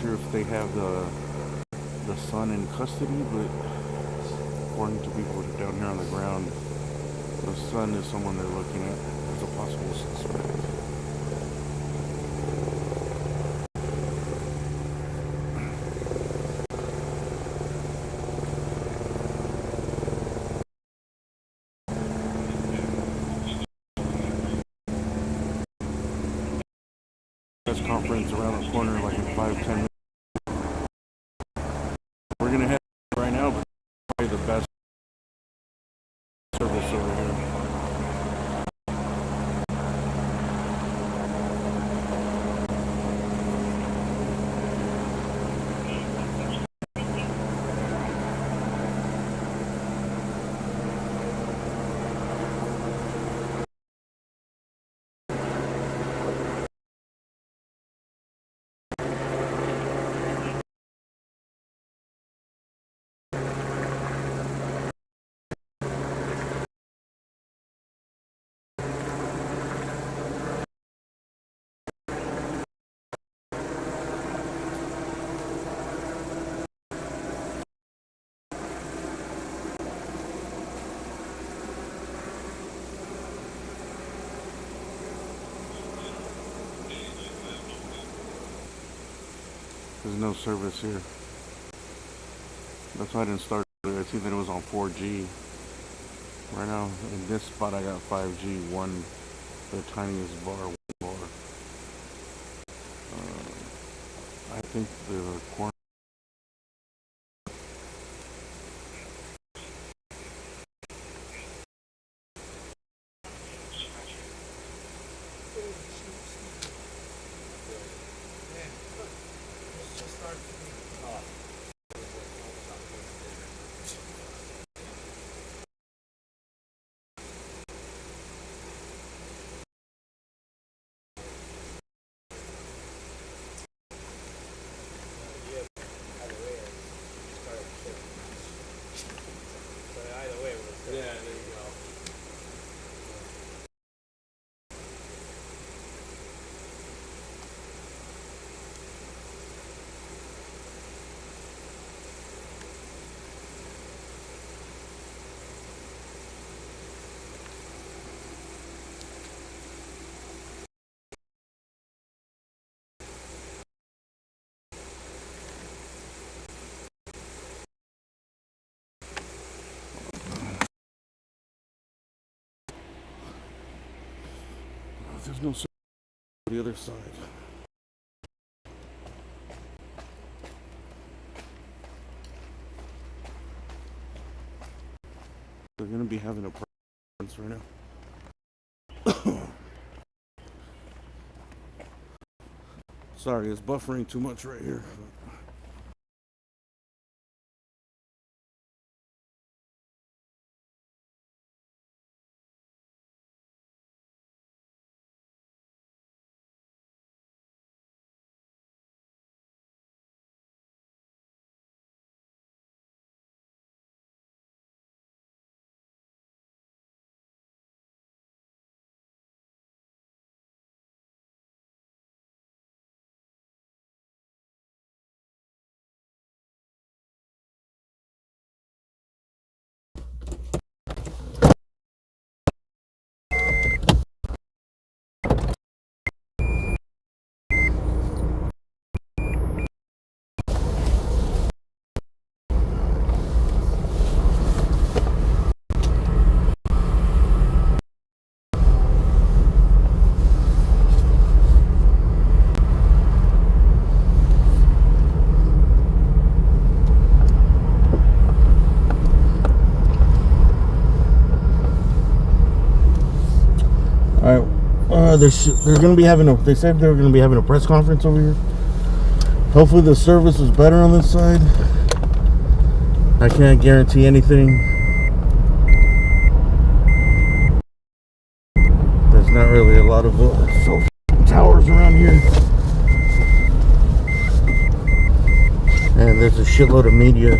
sure if they have the son in custody, but according to people down here on the ground, the son is someone they're looking at as a possible suspect. Press conference around the corner like in 5-10 minutes. We're gonna head right now, but probably the best service over here. There's no service here. That's why I didn't start earlier. I see that it was on 4G. Right now, in this spot, I got 5G, the tiniest bar, one bar. I think the corner. There's no service on the other side. They're gonna be having a preference right now. Sorry, it's buffering too much right here. All right, they're gonna be having they said they were gonna be having a press conference over here. Hopefully the service is better on this side. I can't guarantee anything. There's not really a lot of cell towers around here, and there's a shitload of media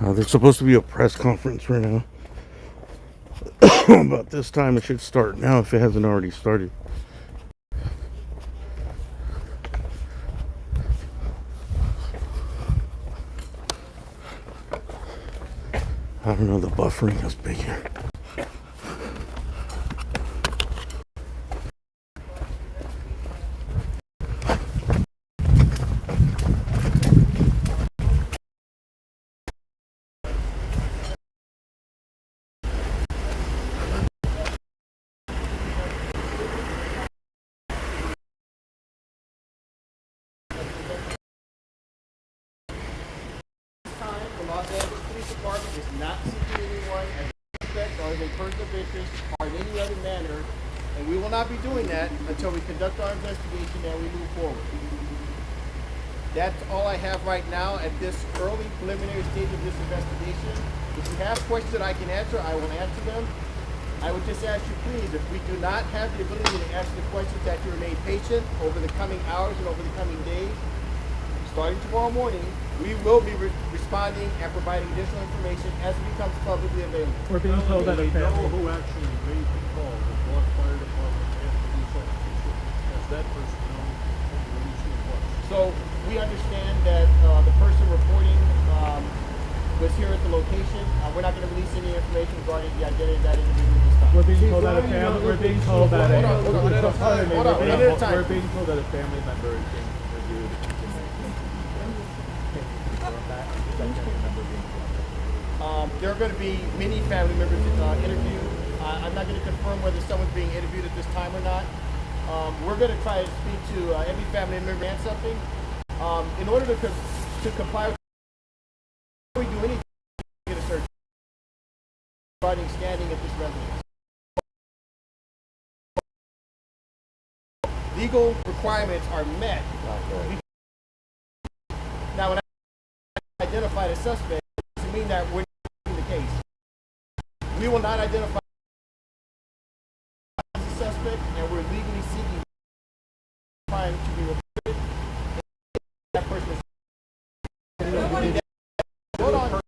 There's supposed to be a press conference right now. About this time it should start now if it hasn't already started. I don't know, the buffering is big here. Is not seeking anyone as a suspect or as a person of interest or in any other manner, and we will not be doing that until we conduct our investigation and we move forward. That's all I have right now at this early preliminary stage of this investigation. If you have questions that I can answer, I will answer them. I would just ask you, please, if we do not have the ability to answer the questions, that you remain patient over the coming hours and over the coming days. Starting tomorrow morning, we will be responding and providing additional information as it becomes publicly available. We're being told that a family. Who actually made the call? The Block Fire Department and police officers. As that person known, releasing the bus. So we understand that the person reporting was here at the location. We're not going to release any information regarding the identity of that individual at this time. We're being told that a family. We're being told that a. We're being told that a family member is being reviewed. There are going to be many family members interviewed. I'm not going to confirm whether someone's being interviewed at this time or not. We're going to try to speak to every family member and something. In order to comply with we do anything, we get a search regarding standing at this residence. Legal requirements are met. Now, when I identify the suspect, it doesn't mean that we're not the case. We will not identify the suspect, and we're legally seeking crime to be reported. That person is. Hold on.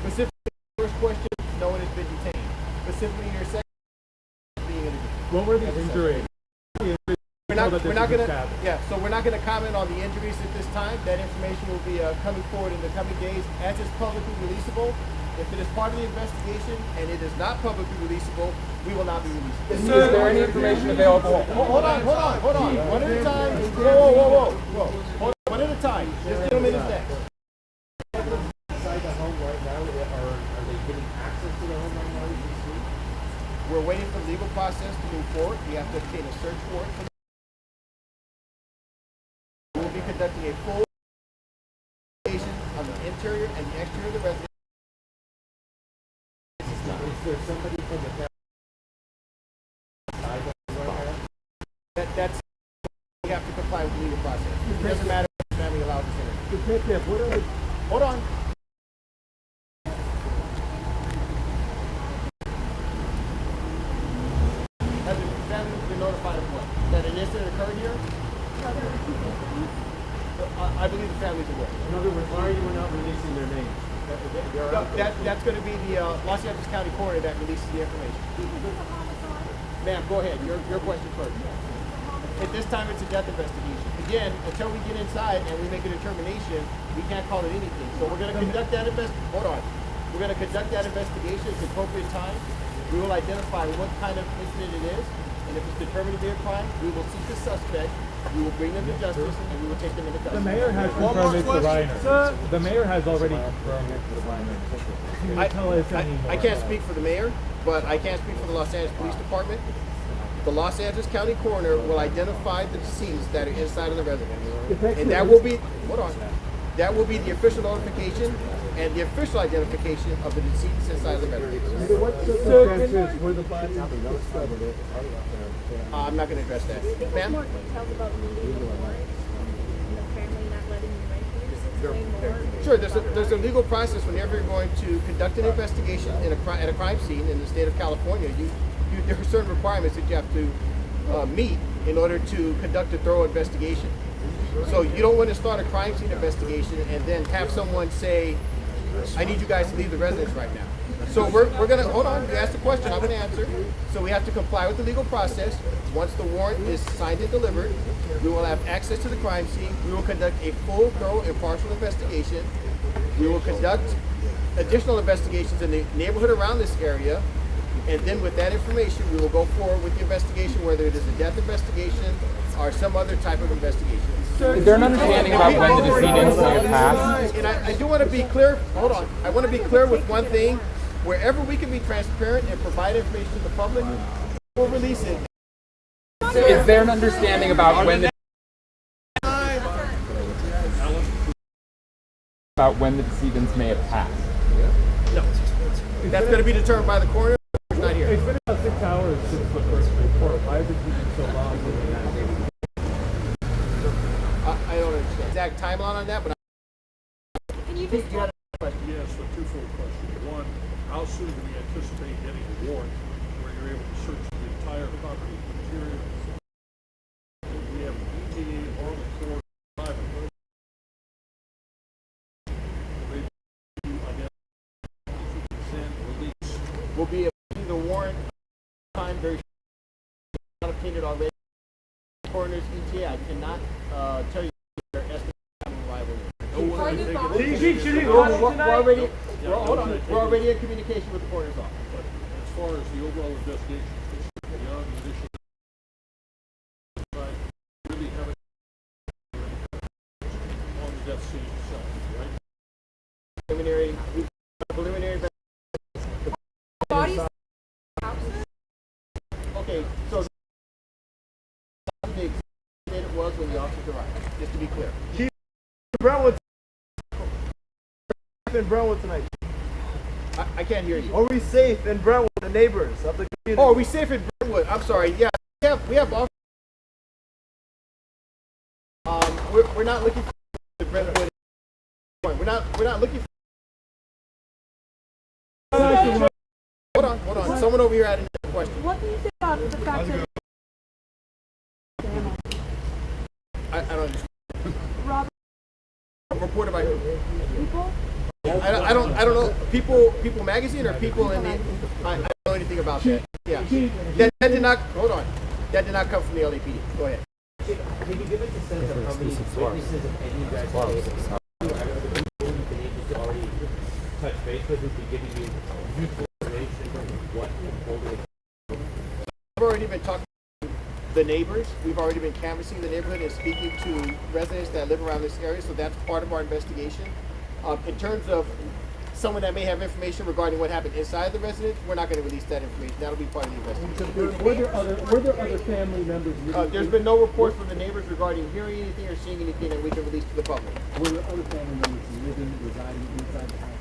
Specifically, first question, no one has been detained. Specifically, your second being interviewed. What were the injuries? We're not gonna. Yeah, so we're not gonna comment on the injuries at this time. That information will be coming forward in the coming days as it's publicly releasable. If it is part of the investigation and it is not publicly releasable, we will not be releasing. Is there any information available? Hold on. One at a time. Whoa. Hold on, one at a time. This gentleman is next. Inside the home right now, are they getting access to the home right now? You can see. We're waiting for the legal process to move forward. We have to obtain a search warrant. We will be conducting a full investigation on the interior and the exterior of the residence. Is there somebody from the family right now? That's we have to comply with the legal process. It doesn't matter if the family allows us in. What are the Hold on. Has the family been notified of what? That an incident occurred here? I believe the family's aware. In other words, why are you not releasing their names? That's going to be the Los Angeles County Coroner that releases the information. Ma'am, go ahead. Your question first. At this time, it's a death investigation. Again, until we get inside and we make a determination, we can't call it anything. So we're going to conduct that We're going to conduct that investigation at the appropriate time. We will identify what kind of incident it is, and if it's determined to be a crime, we will seek the suspect. We will bring them to justice, and we will take them into custody. The mayor has confirmed it's the Reiner. The mayor has already confirmed it's the Reiner. Can you tell us any more? I can't speak for the mayor, but I can speak for the Los Angeles Police Department. The Los Angeles County Coroner will identify the deceased that are inside of the residence. And that will be, that will be the official notification and the official identification of the deceased inside of the residence. What circumstances were the bodies discovered? I'm not going to address that. Ma'am? More details about meeting the warrant and the family not letting you right here. Sure, there's a legal process whenever you're going to conduct an investigation at a crime scene in the state of California. There are certain requirements that you have to meet in order to conduct a thorough investigation. So you don't want to start a crime scene investigation and then have someone say, I need you guys to leave the residence right now. So we're going to, hold on, you asked the question, I'm going to answer. So we have to comply with the legal process. Once the warrant is signed and delivered, we will have access to the crime scene. We will conduct a full, thorough, impartial investigation. We will conduct additional investigations in the neighborhood around this area. And then with that information, we will go forward with the investigation, whether it is a death investigation or some other type of investigation. Is there an understanding about when the decedents may pass? And I do want to be clear, hold on, I want to be clear with one thing. Wherever we can be transparent and provide information to the public, we'll release it. Is there an understanding about when the decedents may have passed? No. That's going to be determined by the coroner. It's not here. It's been about 6 hours since the first report. Why has it taken so long? I don't understand the exact timeline on that, but Can you just tell Yes, a twofold question. One, how soon do we anticipate getting a warrant where you're able to search the entire property interior? We have an ETA on the court private. They do identify consent release. we'll be able to see the warrant time very short. Not obtained it already. Coroner's ETA, I cannot tell you their estimate of arrival. We're already in communication with the coroner's office. But as far as the overall investigation, beyond the initial really haven't on the death scene itself, right? Preliminary. bodies? Okay, so the extent it was when the officers arrived, just to be clear. Brentwood in Brentwood tonight. I can't hear you. Are we safe in Brentwood, the neighbors of the community? Oh, are we safe in Brentwood? I'm sorry. Yeah, we have officers. We're not looking for the Brentwood. We're not looking for. Hold on. Someone over here had another question. What do you think about the fact that I don't understand. Robert Reported by who? people? I don't know. People magazine or people in the. I don't know anything about that. Yeah. That did not. Hold on. That did not come from the LAPD. Go ahead. Can you give us a sense of how many witnesses, if any, you guys have been able to already touch base with, who've been giving you useful information in terms of what is holding it? We've already been talking to the neighbors. We've already been canvassing the neighborhood and speaking to residents that live around this area. So that's part of our investigation. In terms of someone that may have information regarding what happened inside the residence, we're not going to release that information. That'll be part of the investigation. Were there other family members? There's been no reports from the neighbors regarding hearing anything or seeing anything that we can release to the public. Were there other family members living, residing inside the house?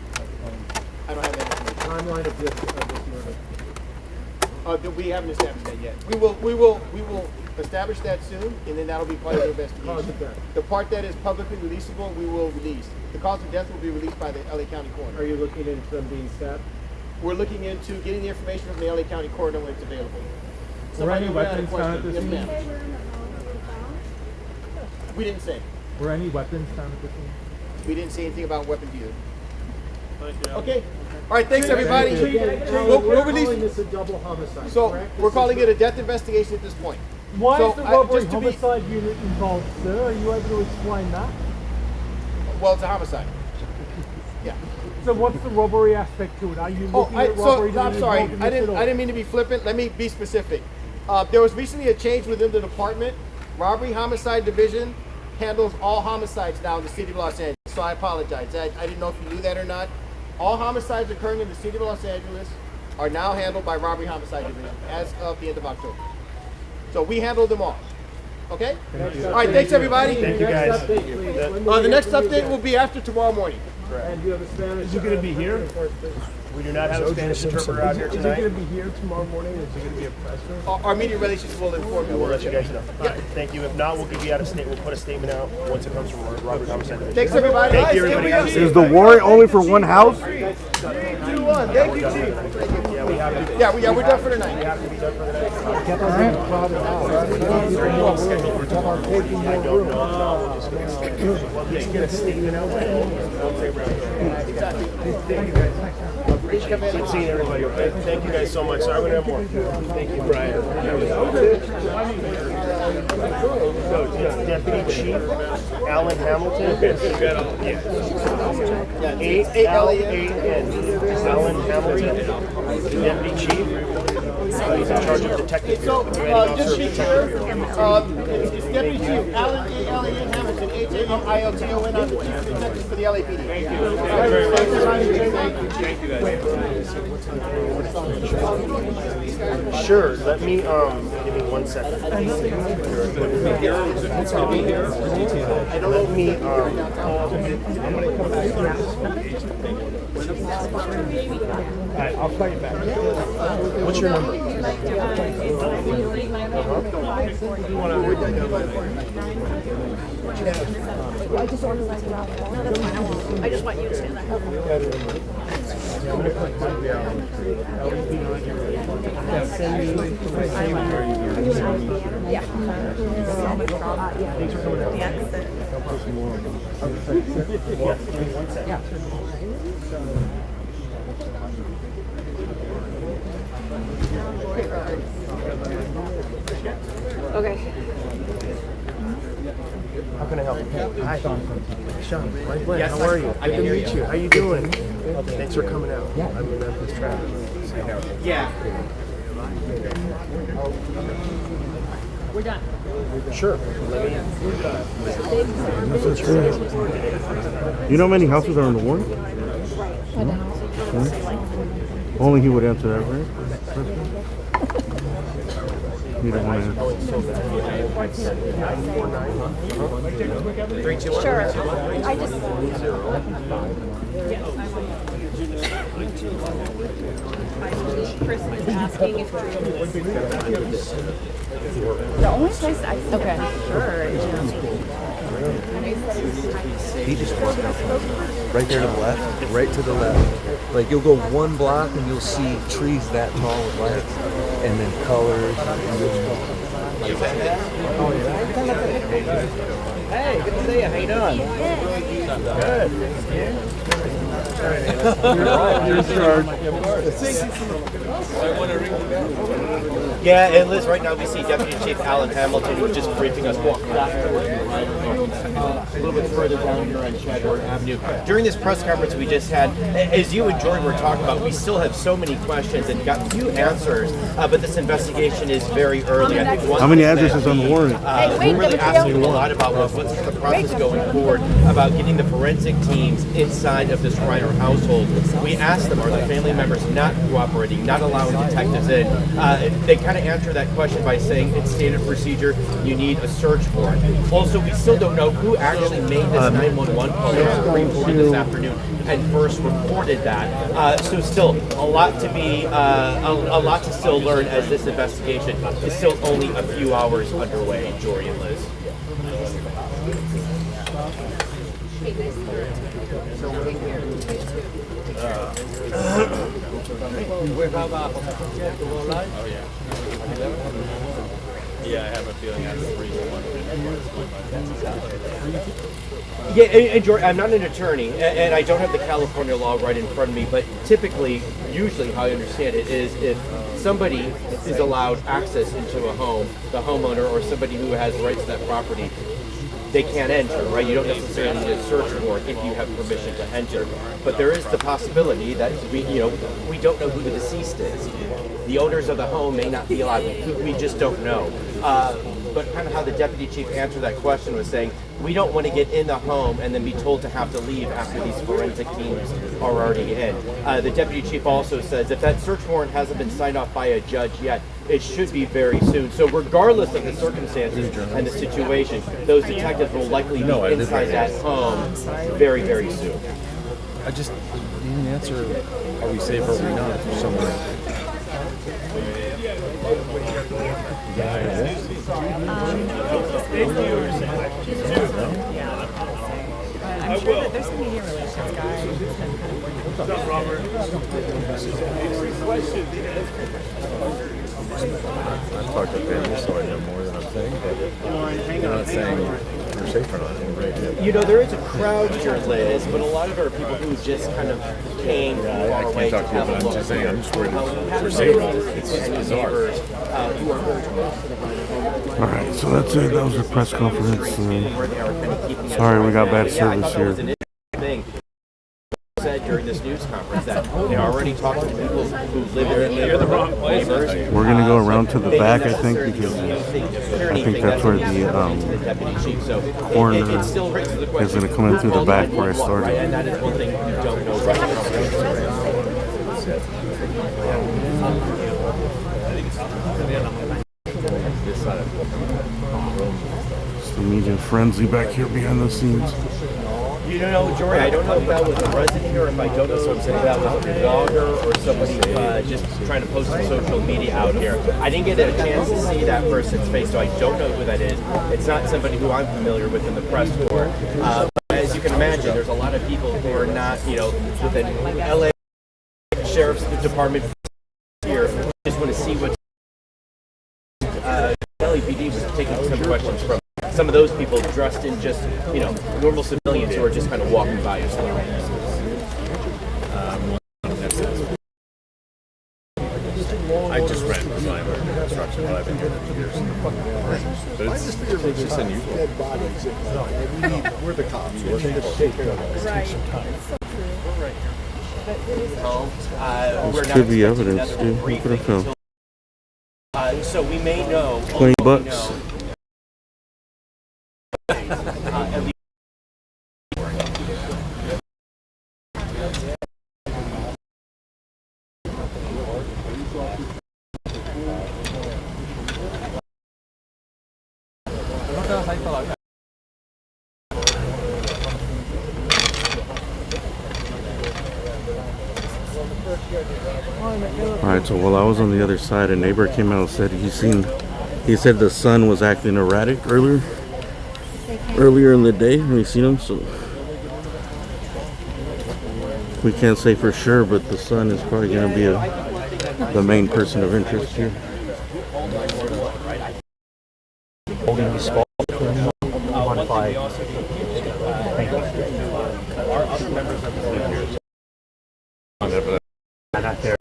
I don't have that information. Timeline of this murder. We haven't established that yet. We will establish that soon, and then that'll be part of the investigation. The part that is publicly releasable, we will release. The cause of death will be released by the LA County coroner. Are you looking into them being stabbed? We're looking into getting the information from the LA County coroner when it's available. Were any Somebody had a weapons found at question. this Yes, scene? ma'am. We didn't say. Were any weapons found at the scene? We didn't say anything about weapons either. Thank you. Okay. All right. Thanks, everybody. We'll calling release. this a double homicide, So correct? we're calling it a death investigation at this point. Why So, is the robbery just to be- homicide unit involved, sir? Are you able to explain that? Well, it's a homicide. Yeah. So what's the robbery aspect to it? Are you looking at robbery to I'm be sorry. involved in I this at all? didn't mean to be flippant. Let me be specific. There was recently a change within the department. Robbery Homicide Division handles all homicides now in the city of Los Angeles. So I apologize. I didn't know if you knew that or not. All homicides occurring in the city of Los Angeles are now handled by Robbery Homicide Division as of the end of October. So we handle them all. Okay? All right, thanks everybody. Thank you guys. The next update will be after tomorrow morning. And do you have a Spanish? Is he gonna be here? We do not have a Spanish interpreter out here Is he tonight. going to be here tomorrow morning? Is he going to be a press room? Our media relations will inform you. We'll let you guys know. Yeah. Thank you. If not, we'll give you out a statement. We'll put a statement out once it comes from Robert Homicide Division. Thanks, everybody. Thank you, everybody. Have a safe Is the warrant only for one house? 3, 2, 1. Thank you, Chief. Yeah, we're done for tonight. We have to be done for the night. I don't know. We'll just get a statement out. Thank you, guys. Good seeing everybody. Okay. Thank you guys so much. So I'm gonna have more. Thank you, Brian. So, Deputy Chief Alan Hamilton. A-L-A-N. Alan Hamilton, the Deputy Chief. He's in charge of detective. So, just to be clear, it's Deputy Chief Alan A-L-A-N Hamilton, H-A-M-I-L-T-O-N. I'm the Chief of Detectives for the LAPD. Thank you guys. Sure. Let me give me 1 second. It's gonna be here. I don't know if me I'm gonna come back. Alright, I'll call you back. What's your number? I just want you to stand there. Okay. How can I help? Hi. Sean. Yes, how are you? Good to meet you. How you doing? Thanks for coming out. I'm in Memphis traffic. Yeah. We're done. Sure. You know how many houses are on the warrant? Only he would answer that, right? You don't want to answer. Sure. I just. Chris was asking if the only place I see sure is He just walked out right there to the left, right to the left. Like you'll go 1 block and you'll see trees that tall with lights, and then colors. Hey, good to see you. How you doing? Good. Yeah, and Liz, right now we see Deputy Chief Alan Hamilton, who's just briefing us. Walk back a little bit further down here on Chadwick Avenue. During this press conference we just had, as you and Jordan were talking about, we still have so many questions and got few answers, but this investigation is very early. I think How many addresses on the warrant? We're really asking a lot about what's the process going forward, about getting the forensic teams inside of this Reiner household. We asked them, are the family members not cooperating, not allowing detectives in? They kind of answer that question by saying it's standard procedure, you need a search warrant. Also, we still don't know who actually made this 911 call that was reported this afternoon and first reported that. So still a lot to be, a lot to still learn as this investigation is still only a few hours underway, Jory and Liz. Yeah, I have a feeling that's the reason why. Yeah, and George, I'm not an attorney, and I don't have the California law right in front of me, but typically, usually how I understand it is if somebody is allowed access into a home, the homeowner or somebody who has rights to that property, they can't enter, right? You don't necessarily need a search warrant if you have permission to enter. But there is the possibility that we don't know who the deceased is. The owners of the home may not be allowed. We just don't know. But kind of how the deputy chief answered that question was saying, we don't want to get in the home and then be told to have to leave after these forensic teams are already in. The deputy chief also says if that search warrant hasn't been signed off by a judge yet, it should be very soon. So regardless of the circumstances and the situation, those detectives will likely be inside that home very, very soon. I just need an answer. Are we safe or are we not? Somewhere. I'm sure that there's a media relations guy who's been kind of working. What's up, Robert? I've talked to family, so I know more than I'm saying, but I'm not saying you're safe or not. You know, there is a crowd here, Liz, but a lot of it are people who just kind of came from I far can't away talk to to you, have but a I'm look. just saying, I'm just worried We we're have safe. It's bizarre. Who are very close to the Reiner home. All right, so that's it. That was the press conference. Where they are kind of keeping Sorry, we got bad Yeah, I service thought that was here. an interesting thing. Said during this news conference that they're already talking to people who live in the neighborhood. We're gonna go around to the They back, didn't I think, necessarily because see anything, I think that's where the deputy chief. So coroner it still raises the is question, gonna come in through the back where I right? started. And that is one thing you don't know right It's the media frenzy back here behind the scenes. You know, Jory, I don't know if that was a resident or if I don't know if that was a blogger or somebody just trying to post some social media out here. I didn't get a chance to see that person's face, so I don't know who that is. It's not somebody who I'm familiar with in the press corps. As you can imagine, there's a lot of people who are not, you know, within LA Sheriff's Department here. Just want to see what LAPD was taking some questions from. Some of those people dressed in just, you know, normal civilians who are just kind of walking by us. I just ran design and construction, but I've been doing it for years. But it's just unusual. We're the cops. This could be evidence, dude. Look at the film. So we may know. $20. Alright, so while I was on the other side, a neighbor came out and said he said the son was acting erratic earlier in the day when we seen him, so we can't say for sure, but the son is probably going to be the main person of interest here. Holding these small 1-5. Our other members of the Not there.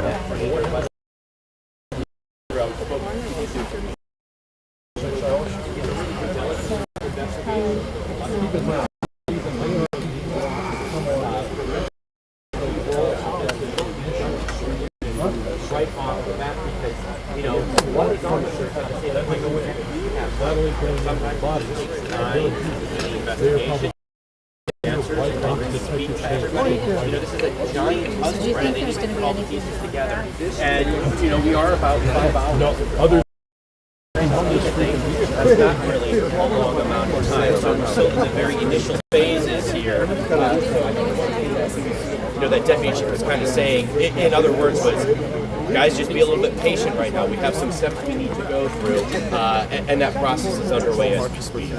right off the bat because, you know, what is on the surface, we have sometimes it takes time, investigation. Answers, and speak to everybody. You know, this is a giant puzzle, do you right? think They there's need going to put be all the anything pieces together. And, you know, we are about 5 hours. No, other That's not really a long amount of time. So we're still in the very initial phases here. You know, that deputy chief was kind of saying, in other words, was, guys, just be a little bit patient right now. We have some steps we need to go through, and that process is underway as we speak.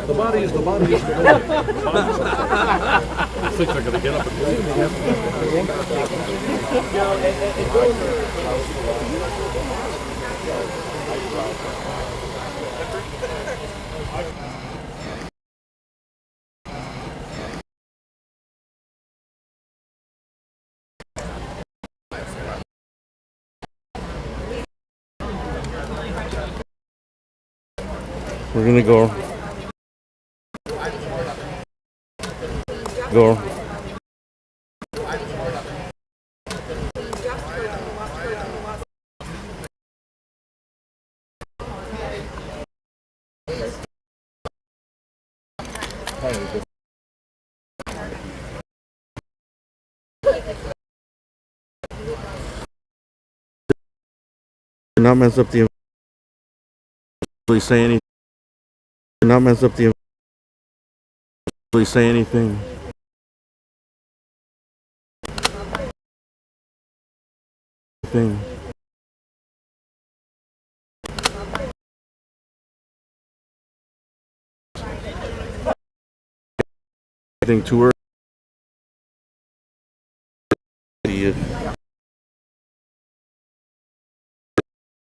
the body is the body. I think they're going to get up and We're gonna go. Go. Not mess up the. Really say anything. Not mess up the. Really say anything. Thing. I think too early. Idiot.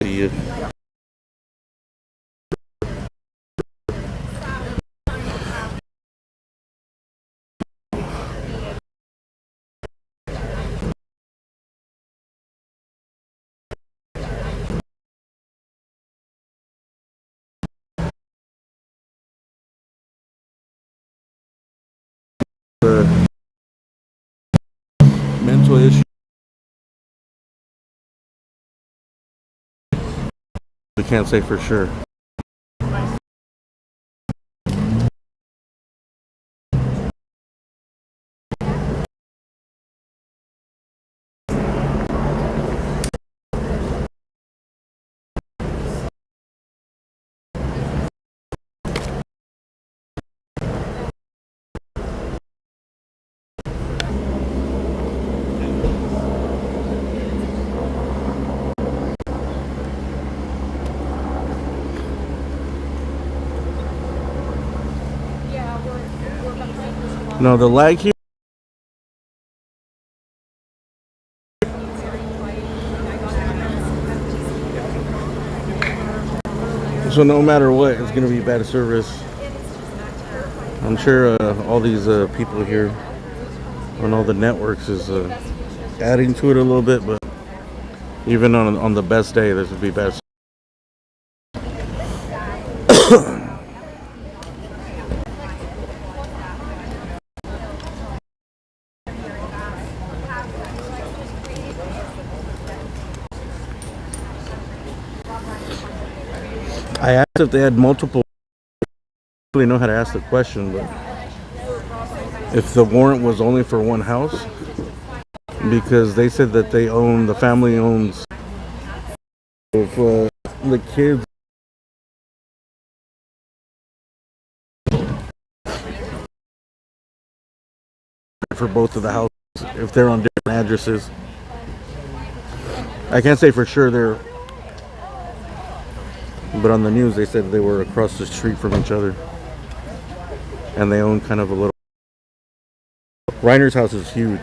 Idiot. Mental issue. We can't say for sure. No, the lag here. So no matter what, it's gonna be bad service. I'm sure all these people here on all the networks is adding to it a little bit, but even on the best day, this would be bad. I asked if they had multiple. I don't really know how to ask the question, but if the warrant was only for one house, because they said that they own, the family owns, if the kids for both of the houses, if they're on different addresses. I can't say for sure they're, but on the news they said they were across the street from each other, and they own kind of a little. Reiner's house is huge.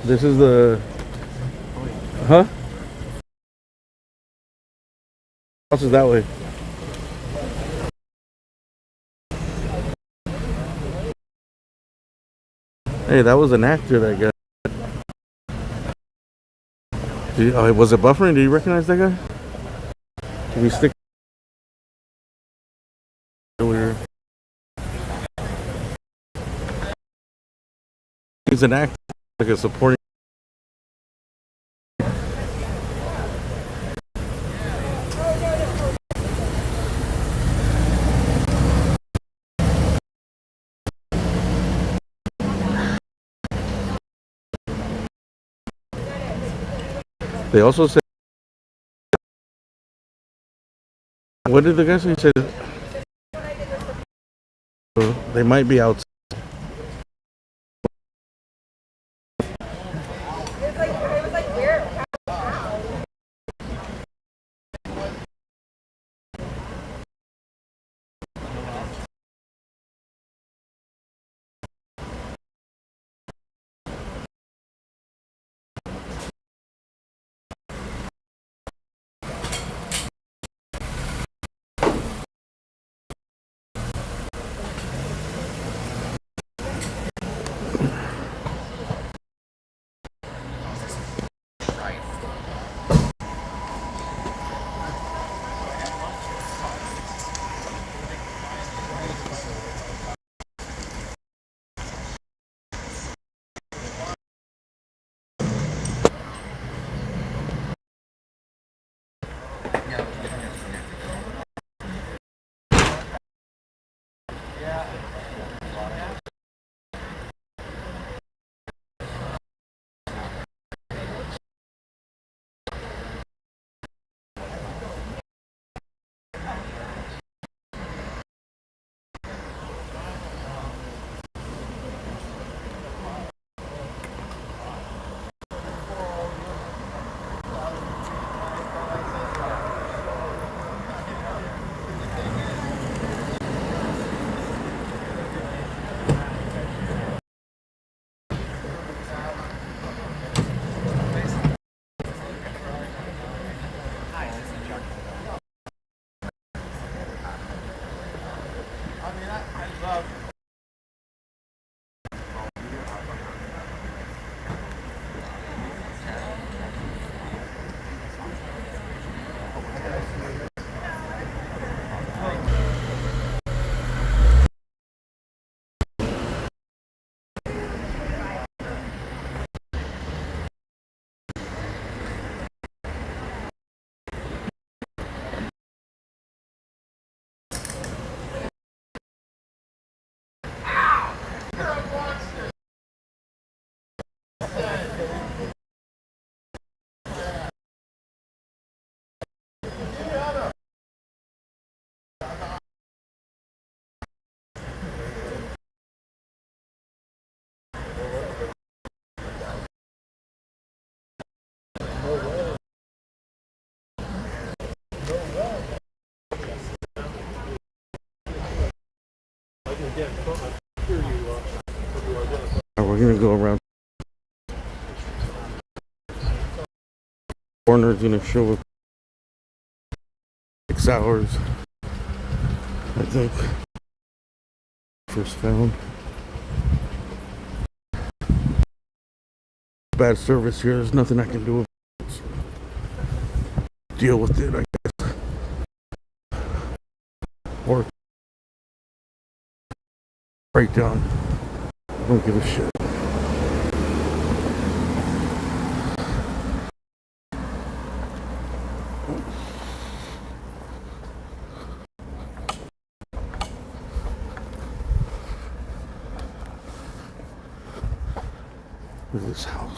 This is the, huh? House is that way. Hey, that was an actor that guy. Was it buffering? Do you recognize that guy? Did we stick earlier? He's an actor, like a supporting. They also said, what did the guy say? He said They might be outside. We're gonna go around. Corner's gonna show up 6 hours, I think. First found. Bad service here. There's nothing I can do. Deal with it, I guess. Or breakdown. I don't give a shit. Look at this house.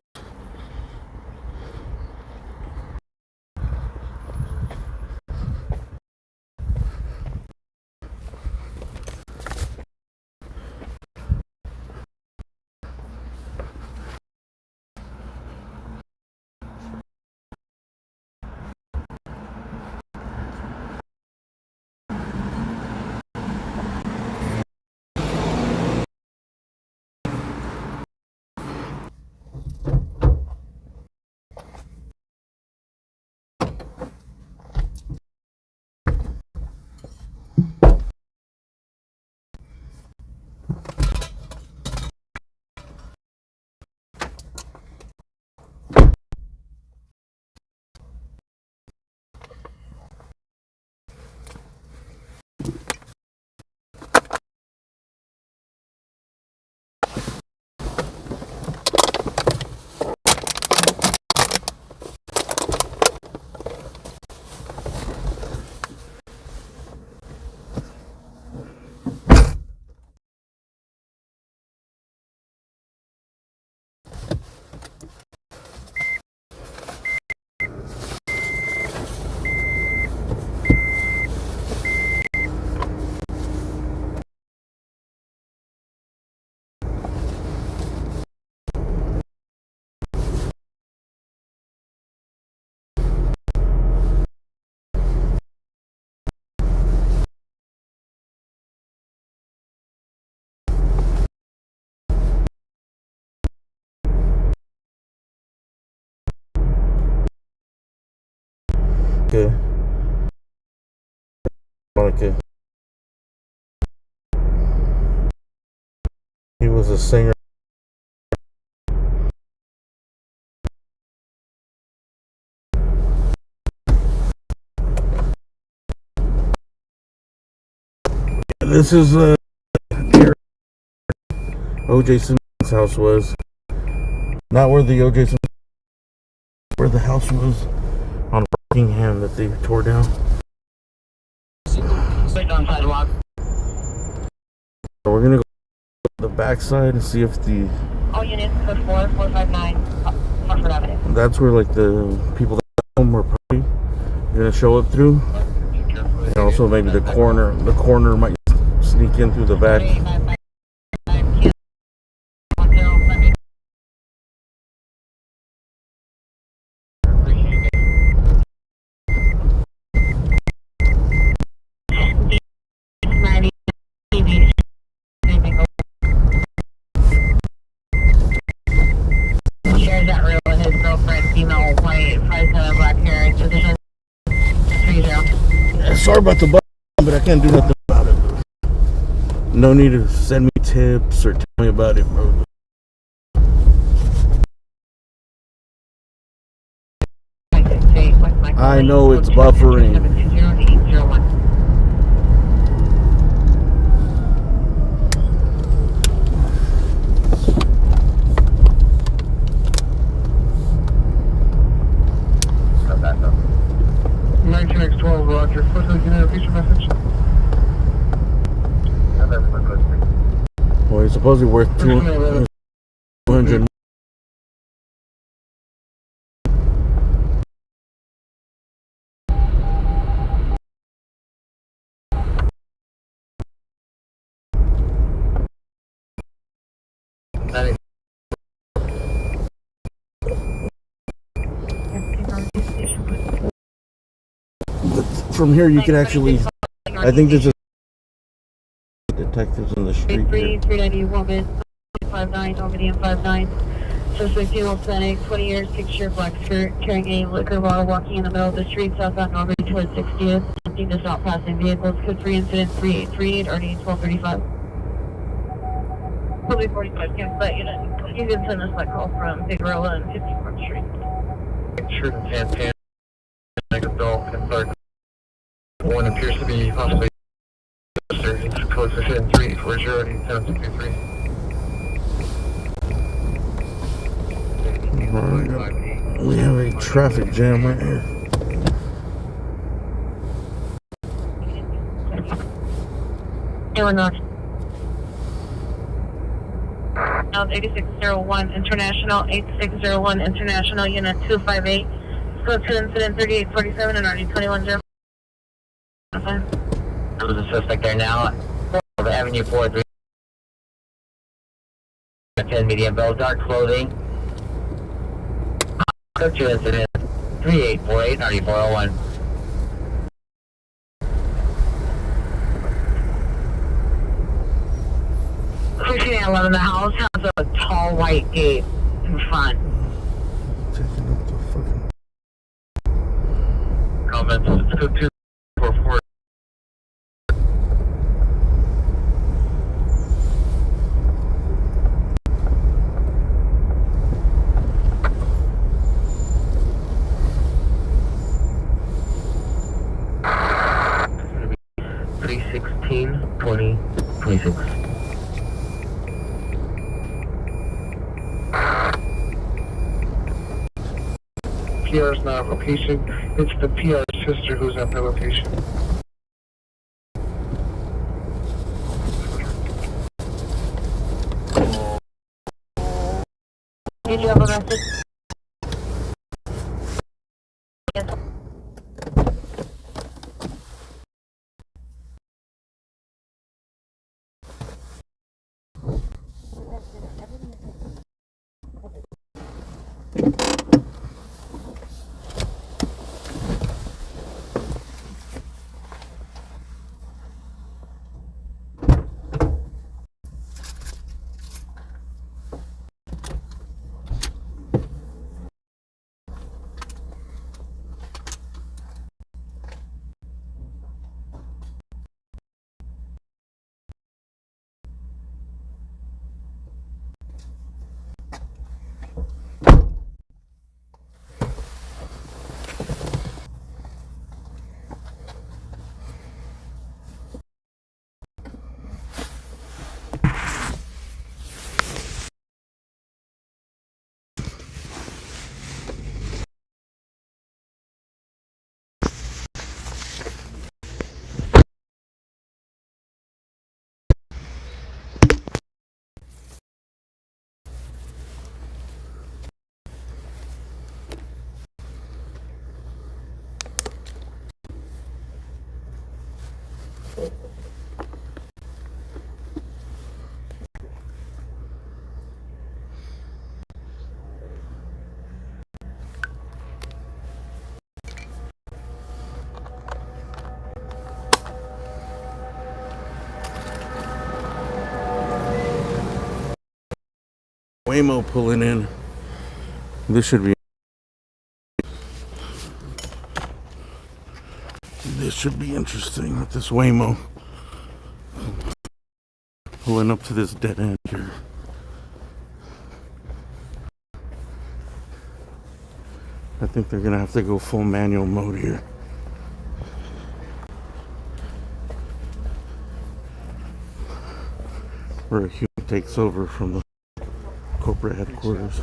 he was a singer. This is O.J. Simpson's house was. Not where the O.J. Simpson, where the house was on Rockingham that they tore down. On sidewalk. So we're gonna go to the backside and see if the. All units, code 4459, Hartford Avenue. That's where like the people that home are probably gonna show up through. And also maybe the coroner might sneak in through the back. Shares that room with his girlfriend, female, white, 5'7", black hair, position 30. Yeah, sorry about the button, but I can't do nothing about it. No need to send me tips or tell me about it, bro. I know it's buffering. Roger. First, can you repeat your message? Well, he's supposedly worth 200. From here, you can actually. I think there's a detectives in the street here. 390 woman, 59, Albany and 59. Suspect female Hispanic, 20 years, 6-shirt, black skirt, carrying a liquor bottle, walking in the middle of the street, southbound Albany towards 60th. Attempting to stop passing vehicles. Code 3 incident 3838, RD 1235. Probably 45, can't let you know. You can send us that call from Big Rolla and 54th Street. Shirt and pants, like adult, and dark. One appears to be possibly code 3408763. We have a traffic jam right here. Illinois. 8601 International, 8601 International, Unit 258. Code 2 incident 3847 and RD 210. There's a suspect there now. Avenue 4, 10 medium bell, dark clothing. Code 2 incident 3848, RD 401. Alone in the house has a tall white gate in front. Taking up the fucking. Comments, it's code 244. It's going to be 316-20-26. PR's not at location. It's the PR's sister who's at the location. Did you have a message? Yes. Waymo pulling in. This should be interesting with this Waymo pulling up to this dead end here. I think they're gonna have to go full manual mode here. Where a human takes over from the corporate headquarters.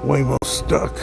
Waymo stuck.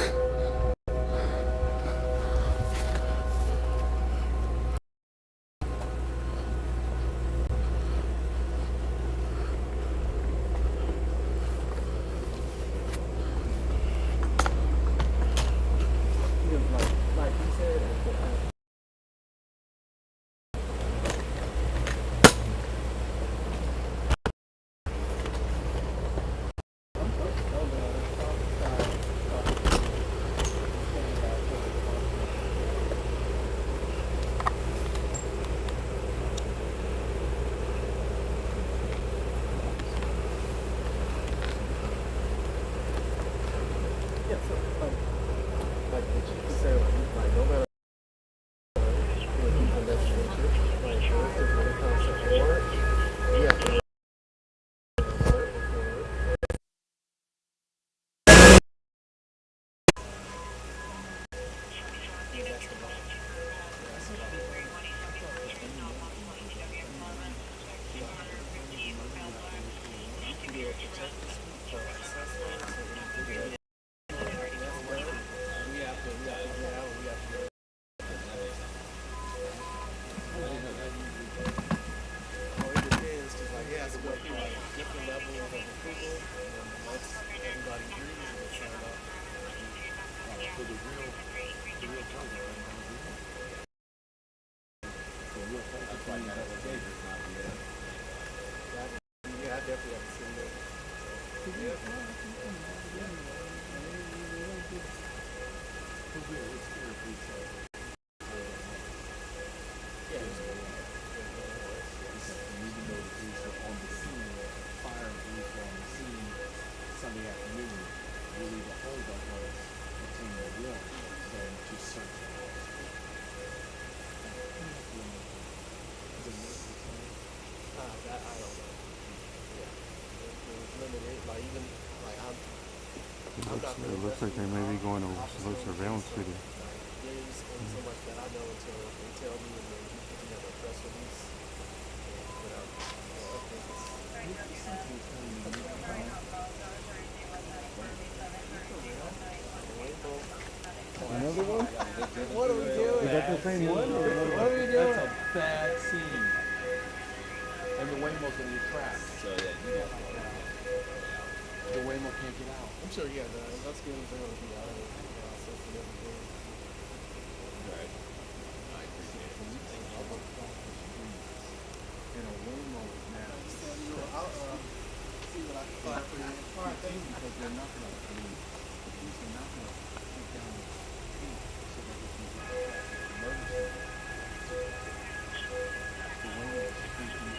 It looks like they may be going to low surveillance video. Another one? What are we doing? Is that the same one? What are we doing? That's a bad scene. And the Waymo's gonna get trapped. So that the Waymo can't get out. I'm sure, yeah, that's the only thing that would be out of it. Right. I appreciate it. And a Waymo is now. I'll see what I can find for you. All right, thank you. Because they're not going to these are not going to take down the speed so that they can get emergency. The Waymo is speaking out.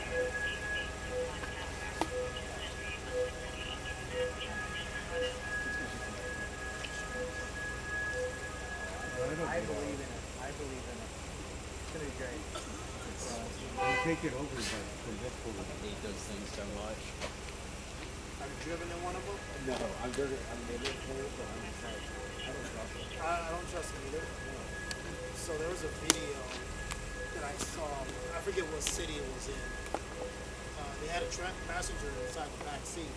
I believe in it. I believe in it. It's gonna be great. You take it over from this point. I hate those things so much. Have you driven in one of them? No, I'm very, I'm maybe a player, but I'm just like, I don't trust it. I don't trust them either. there was a video that I saw. I forget what city it was in. They had a passenger inside the back seat,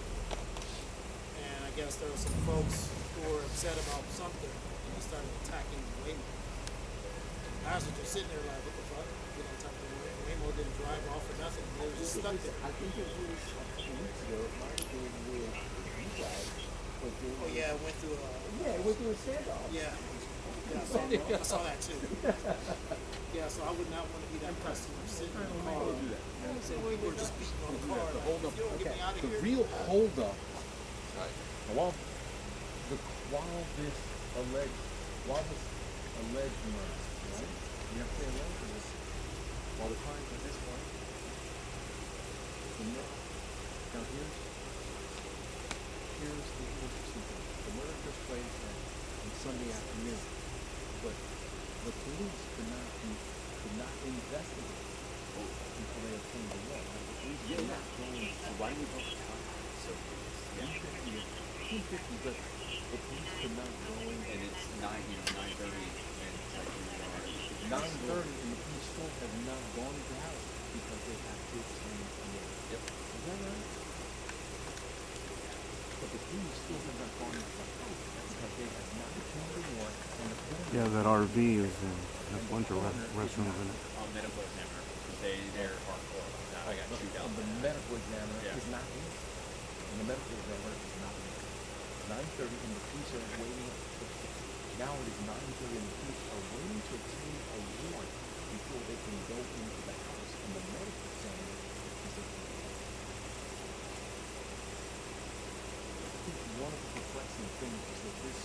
and I guess there were some folks who were upset about something, and they started attacking Waymo. The passenger sitting there like, what the fuck? You know, type of way. Waymo didn't drive off or nothing. They were just stuck there. I think it was like 2 weeks ago. It might have been with you guys. Oh yeah, it went through a. Yeah, it went through a standoff. Yeah. Yeah, I saw that too. Yeah, so I would not want to be that customer sitting in the car. We're just beating on the car. The hold up. If you don't get me out of The here. real hold up. While this alleged murder, right? You have to say alleged because while the crime at this point, now here's the interesting thing. The murder took place on Sunday afternoon, but the police could not investigate until they obtained the warrant. Right? The police were not going to why we go to so 250, but the police could not go in, and it's 9:30, and it's like 9:30, and the police still have not gone to the house because they have to obtain a warrant. Yep. Is that right? But the police still have not gone into the house because they have not obtained a warrant, and the police. Yeah, that RV is in a bunch of restrooms in it. Medical examiner, they're hardcore about that. I got chewed out. The medical examiner is not here. And the medical examiner is not here. 9:30 and the police are waiting. Now it is 9:30 and the police are waiting to obtain a warrant before they can go into the house. And the medical examiner is there. I think one of the perplexing things is that this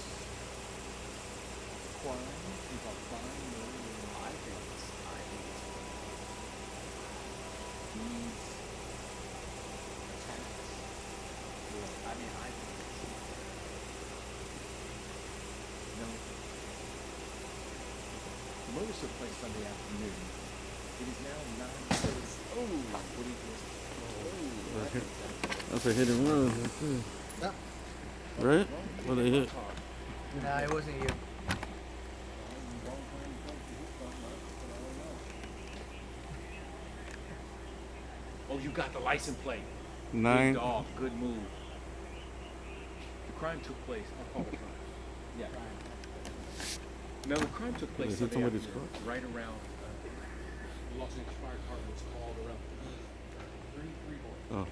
crime is a crime murder. I think it's these attacks. I mean, I think no. The murder took place Sunday afternoon. It is now 9:30. Oh, what do you think? That's a hit and run. Right? What they hit? Nah, it wasn't you. Oh, you got the license plate. 9. Good dog. Good move. The crime took place. I'll call the crime. Yeah. No, the crime took place Is it Sunday somebody's afternoon, right around. The Los Angeles Fire Department was called around 3 Oh.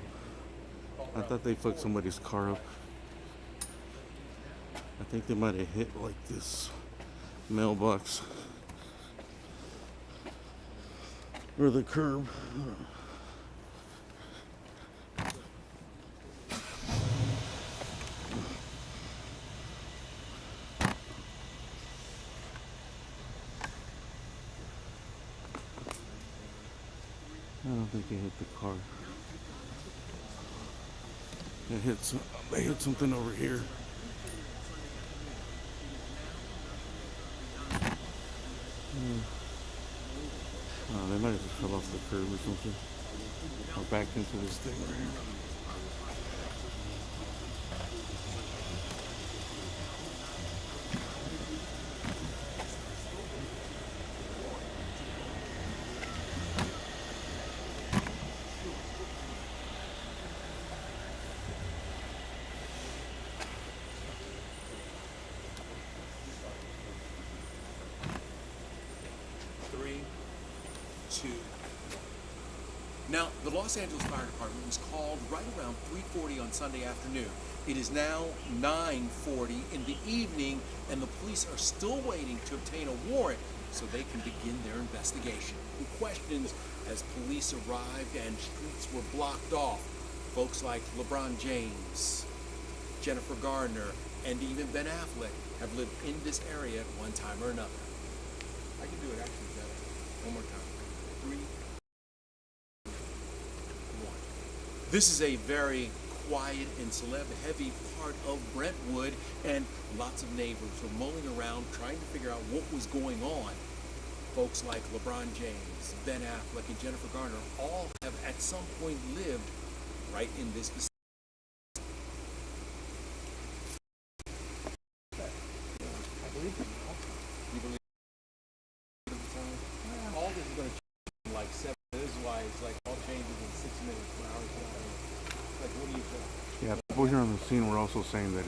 I thought they fucked somebody's car up. I think they might have hit like this mailbox or the curb. I don't think they hit the car. They hit something over here. Oh, they might have just fell off the curb or something. Or backed into this thing right here. Now, the Los Angeles Fire Department was called right around 3:40 on Sunday afternoon. It is now 9:40 in the evening, and the police are still waiting to obtain a warrant so they can begin their investigation. The questions as police arrived and streets were blocked off. Folks like LeBron James, Jennifer Garner, and even Ben Affleck have lived in this area at one time or another. I can do it actually better. One more time. 3, 1. This is a very quiet and celeb-heavy part of Brentwood, and lots of neighbors were mulling around trying to figure out what was going on. Folks like LeBron James, Ben Affleck, and Jennifer Garner all have at some point lived right in this vicinity. guys, like all changes in 6 minutes when I was young. Like, what do you think? Yeah, people here on the scene were also saying that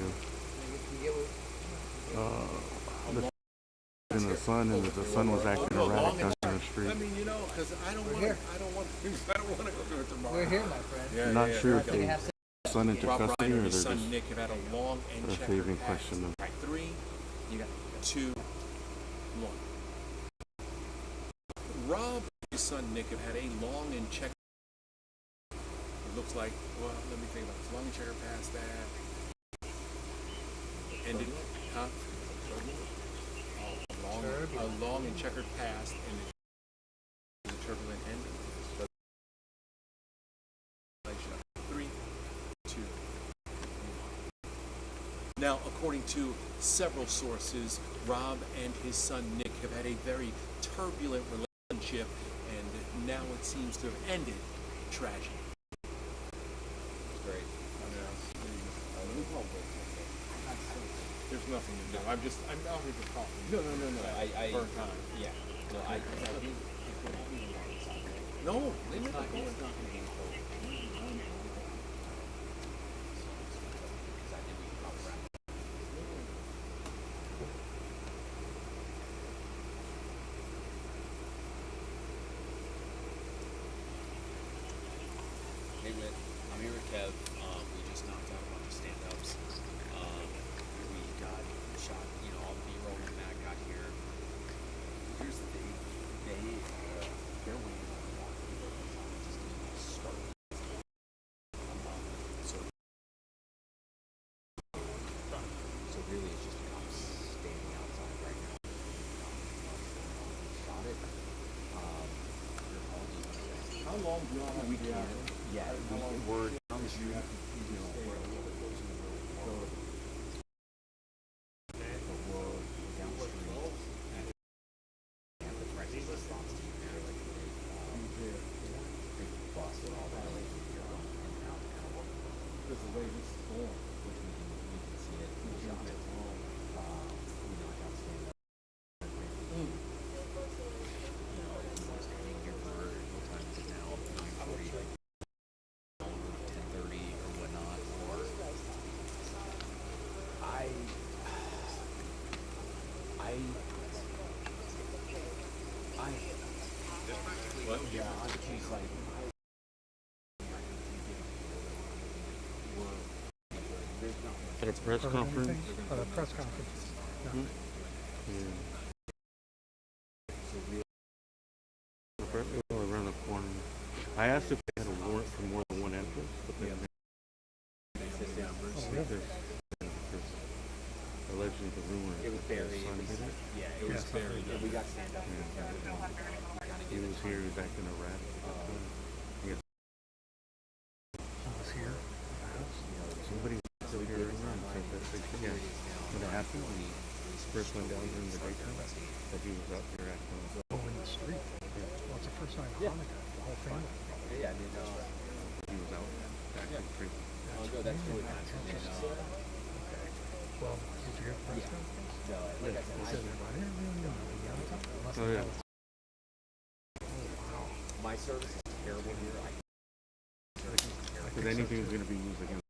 in the sun and that the sun was acting erratic down the street. I mean, you know, because I don't want to go do it tomorrow. We're here, my friend. Yeah, Not sure if Can we they have took the son into Rob custody Reiner or and his they're son just Nick have had a long and if they checkered even past. question them. 3, 2, 1. Rob and his son Nick have had a long and checkered. It looks like, well, let me think about this. Long and checkered past that. Ended, huh? A long and checkered past and a turbulent ending. 3, 2, 1. Now, according to several sources, Rob and his son Nick have had a very turbulent relationship, and now it seems to have ended tragedy. Great. There's nothing to do. I'm out here just talking. No. For a time. Yeah. No, they never go. Hey Whit, I'm here with Kev. We just knocked out a bunch of stand-ups. We got shot, all the B-roll when Matt got here. Here's the thing, they're waiting on the water. Just to start. So really it's just cops standing outside right now. Shot it. How long do you all have to be out here? Yeah, we're down the street, we're a little bit closer to the road. But we're down the street, and the corrections response team there, like, they busted all the LA here going in and out, kind of Because the way this is going. which we can see it, we shot it. We knocked out stand-up. Everyone's hanging here for, what time is it now? 9:40, like, 10:30 or whatnot, or What? yeah, I'm just like, there's not much. At a press conference. press conference. Around the corner. I asked if they had a warrant for more than one entrance, but they allegedly the rumor It was that buried. the son did it. Yeah, it was buried. We got stand up. He was here, he was acting erratic. He was here. Somebody was still here and said that when it happened, when he first went down during the daytime, that he was out there acting. In the street. Well, it's the first time Hanukkah, the whole family. Yeah, I didn't know. He was out acting crazy. Oh, no, that's really nice. I didn't know. Well, did you hear the press conference? No, like I said, He said everybody, unless Oh, they yeah. have my service is terrible here. Because anything is going to be used against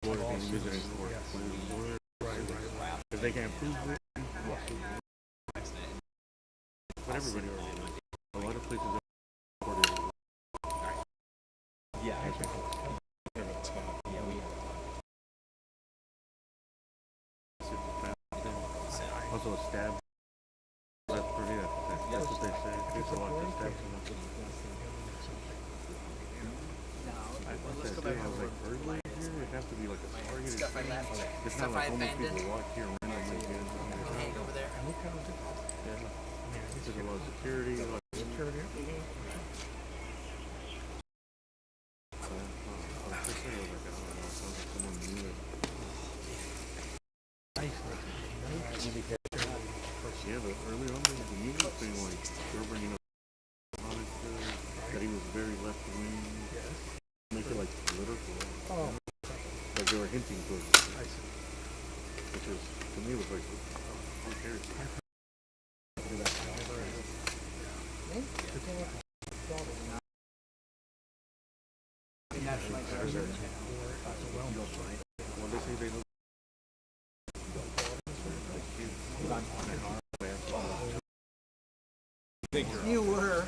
or they use it in court. If they can't prove it, but everybody already knows. A lot of places are reported. Yeah, Also a stab. That's pretty. That's what they say. People watch the stab. I was like, burglary here? It has to be like a targeted thing. It's not like homeless people walk here randomly. Hang over there. Yeah. There's a lot of security. A lot of security. Yeah, but earlier on, the music thing, like, they were bringing up that he was very left wing. Make it like political. Oh. Like they were hinting towards it. I see. Which is, to me, was like, who cares? Well, they say they look. You were.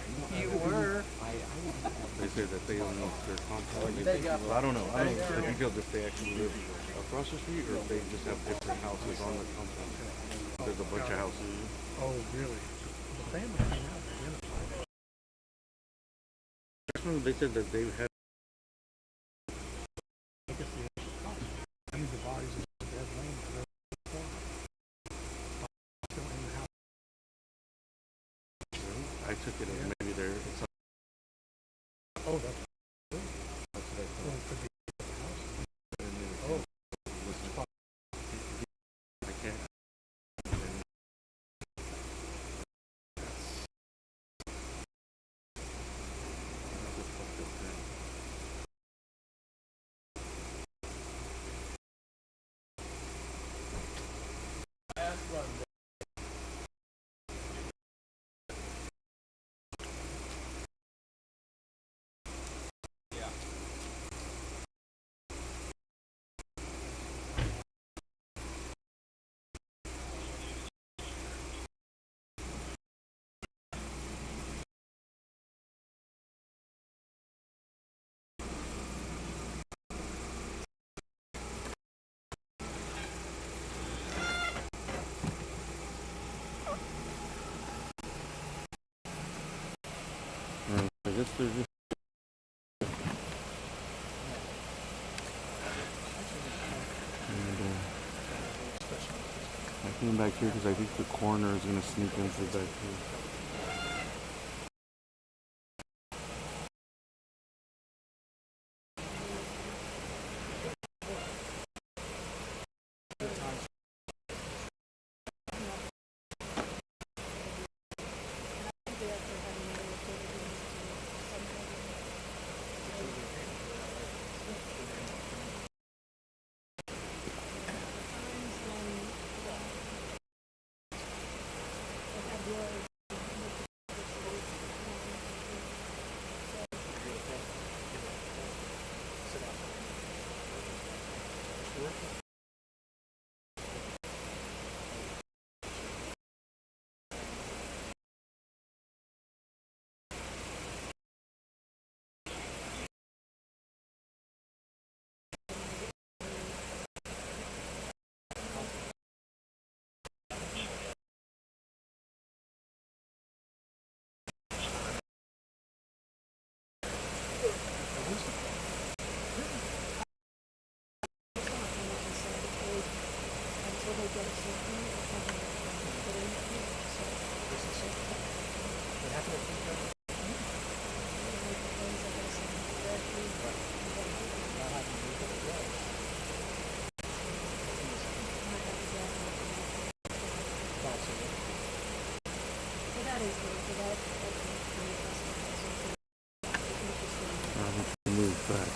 They say that they don't know if they're contact. I don't know. I don't know the details if they actually live across the street or if they just have different houses on the compound. There's a bunch of houses. Oh, really? The family came out and identified it. They said that they had. I guess the initial cause. I mean, the bodies of the dead laying there. Still in the house. I took it as maybe they're. Oh, that's good. That's what I thought. Well, it could be the house. Oh. I can't. I guess they're just. I came back here because I think the coroner is going to sneak in through back here. Move back.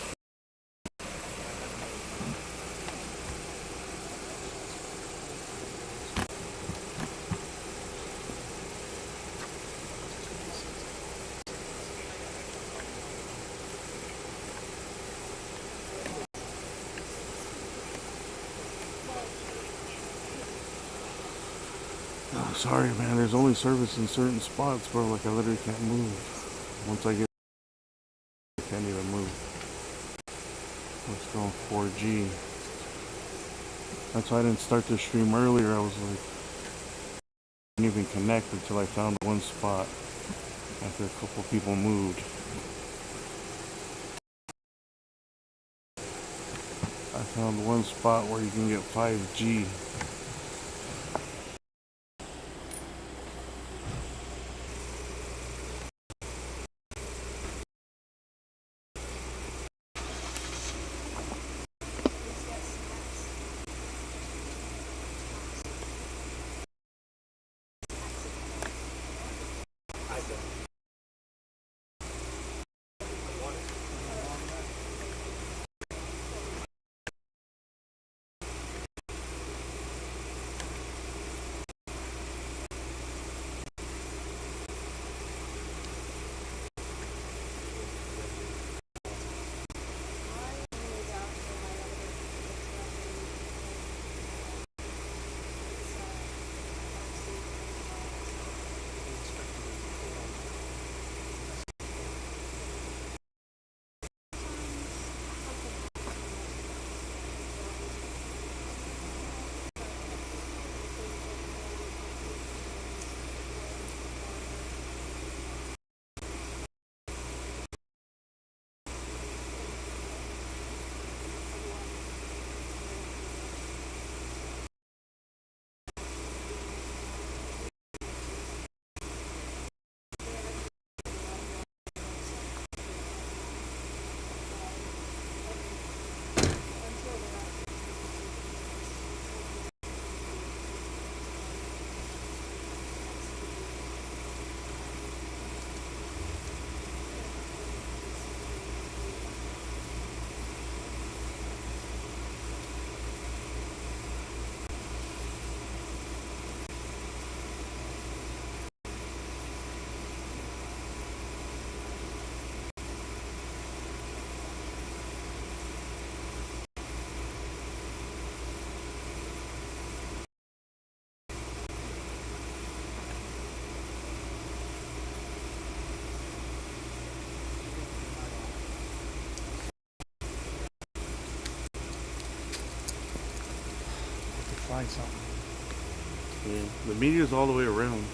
Oh, sorry, man. There's only service in certain spots, bro. Like, I literally can't move. Once I get, I can't even move. Let's go 4G. That's why I didn't start the stream earlier. I was like, I didn't even connect until I found one spot after a couple people moved. I found one spot where you can get 5G. find something. Yeah, the media's all the way around.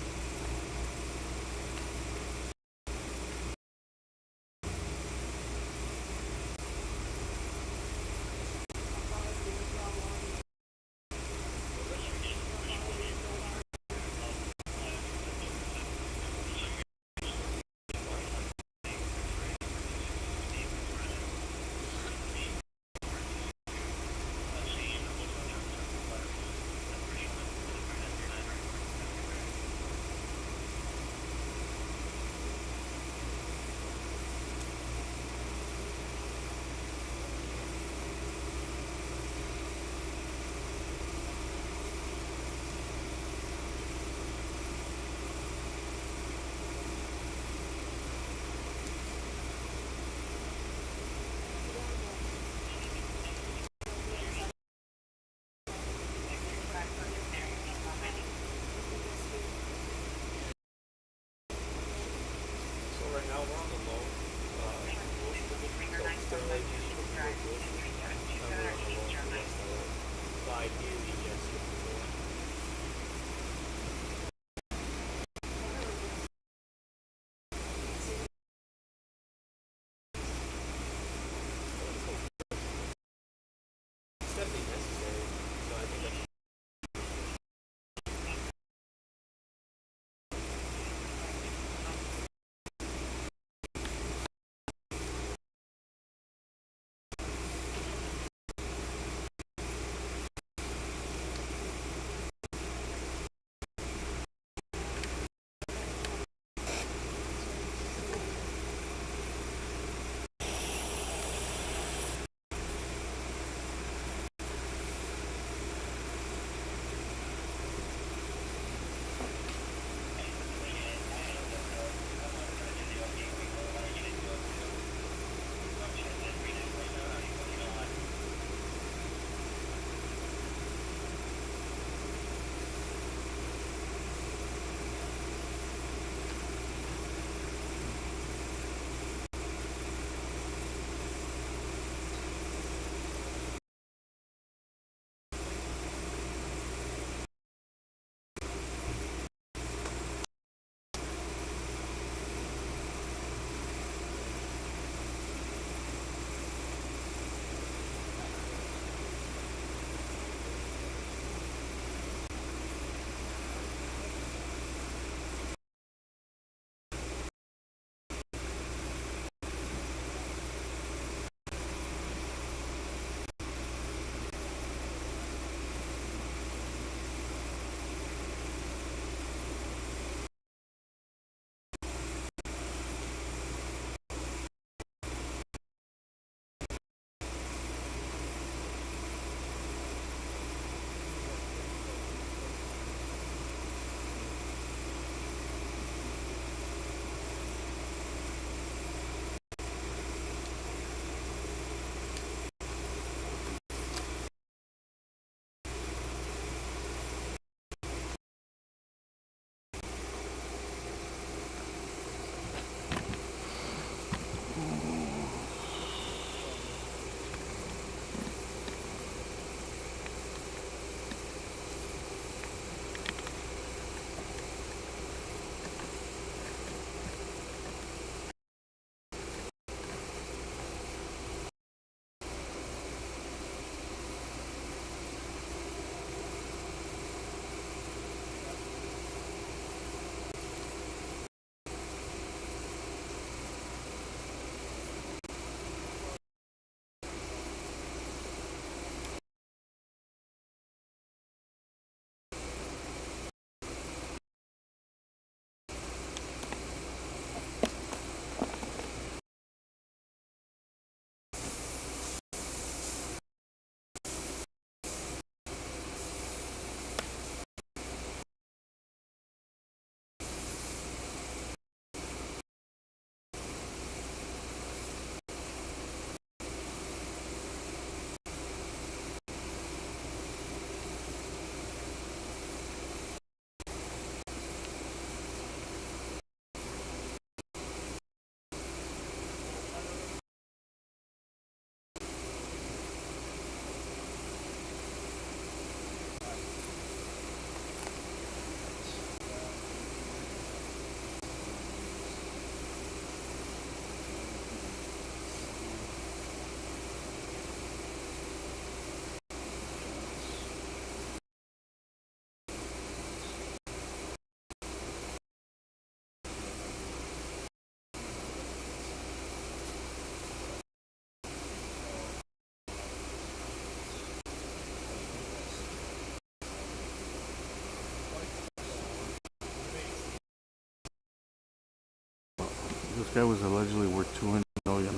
guy was allegedly worth $200 million.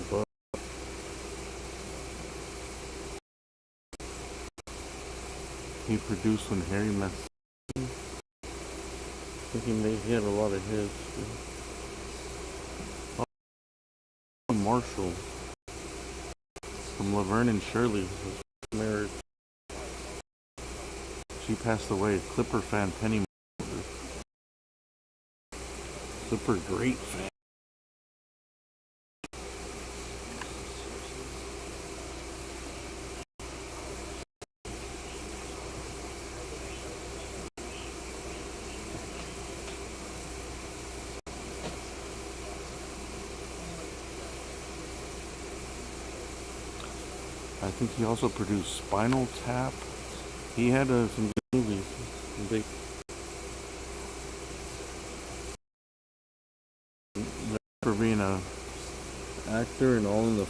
He produced when Harry met. I think he had a lot of hits. Oh, Marshall from Laverne and Shirley was married. She passed away. Clipper fan Penny. Clipper great fan. I think he also produced Spinal Tap. He had some good movies. Big. For being a actor and All in the.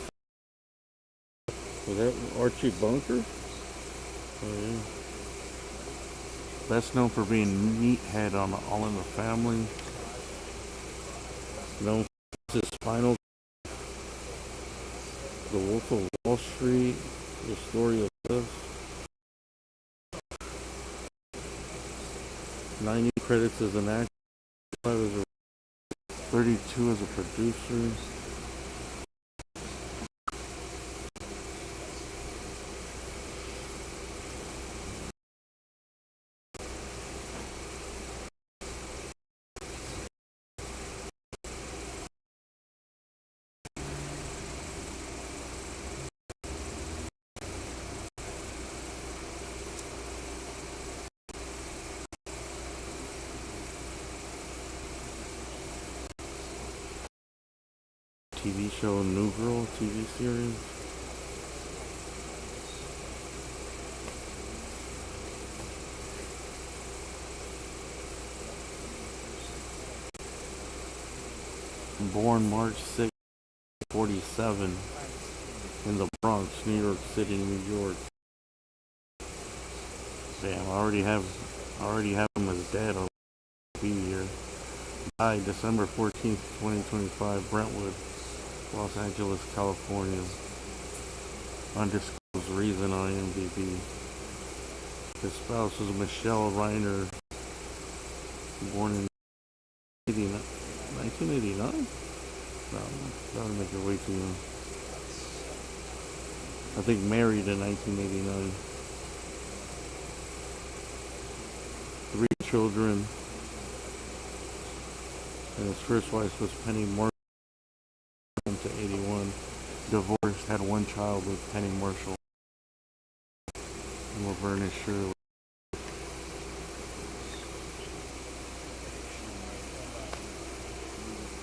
Was that Archie Bunker? Oh yeah. Best known for being Meathead on All in the Family. Known for his Spinal. The Wolf of Wall Street. The Story of Us. 90 credits as an actor. 32 as a producer. TV show New Girl TV series. Born March 6, 47 in the Bronx, New York City, New York. Damn, I already have him as dad. I'll be here. Died December 14th, 2025, Brentwood, Los Angeles, California. Undisclosed reason on IMDb. His spouse was Michelle Reiner, born in 1989? No, that would make it way too young. I think married in 1989. 3 children. And his first wife was Penny Marshall to 81. Divorced, had 1 child with Penny Marshall. And Laverne and Shirley.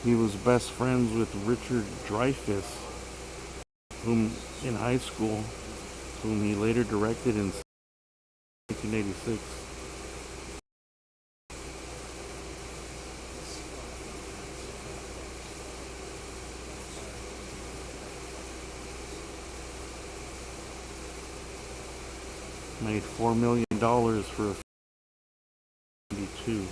He was best friends with Richard Dreyfuss, whom in high school, whom he later directed in 1986. Made $4 million for a 52.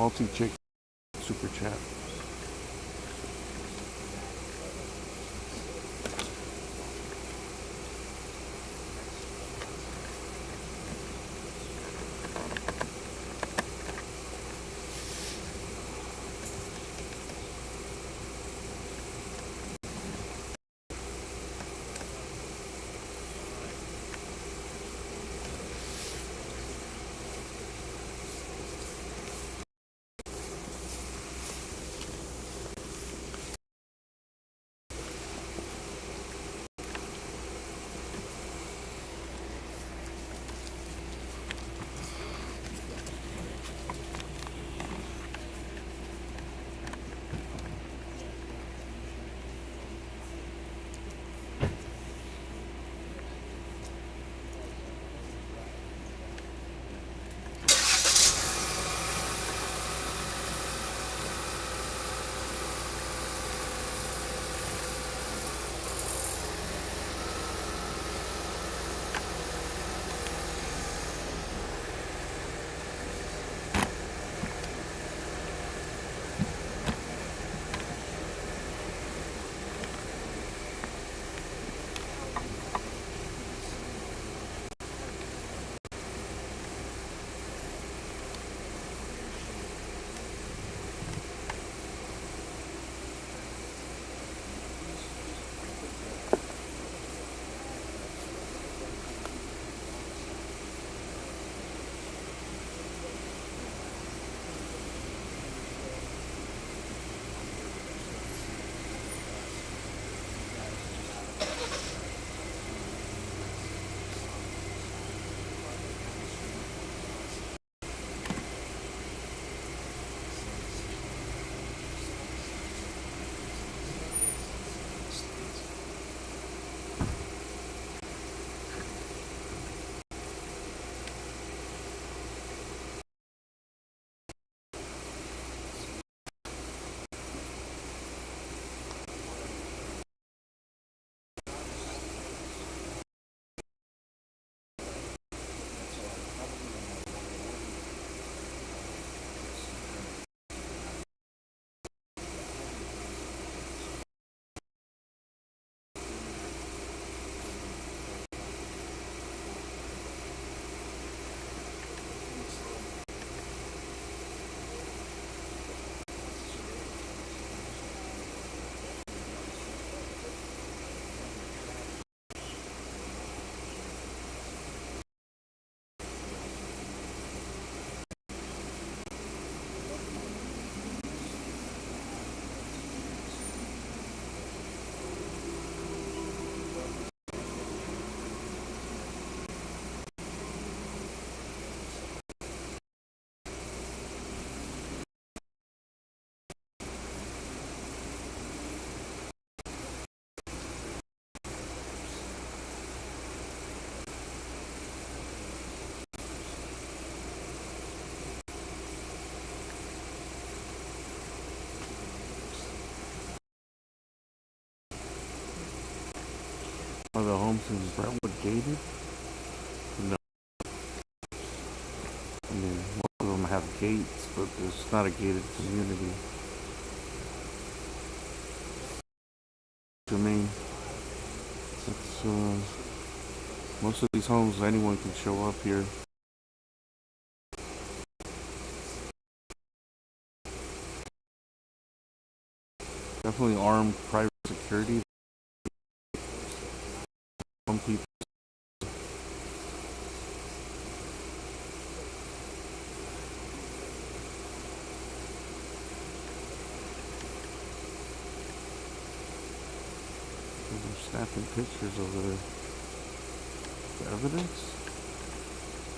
Multi-chick super chat. Are the homes in Brentwood gated? No. I mean, most of them have gates, but it's not a gated community. I mean, it's, most of these homes, anyone can show up here. Definitely armed private security. Some people. They're snapping pictures over there. The evidence?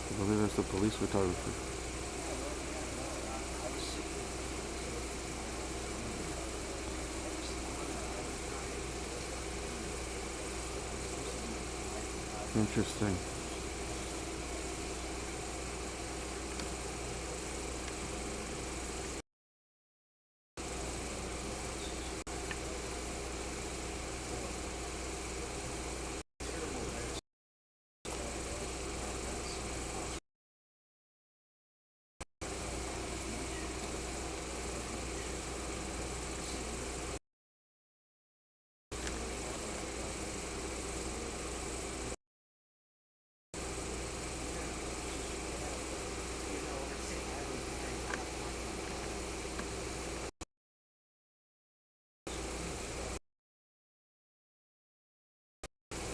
I believe that's the police photographer. Interesting.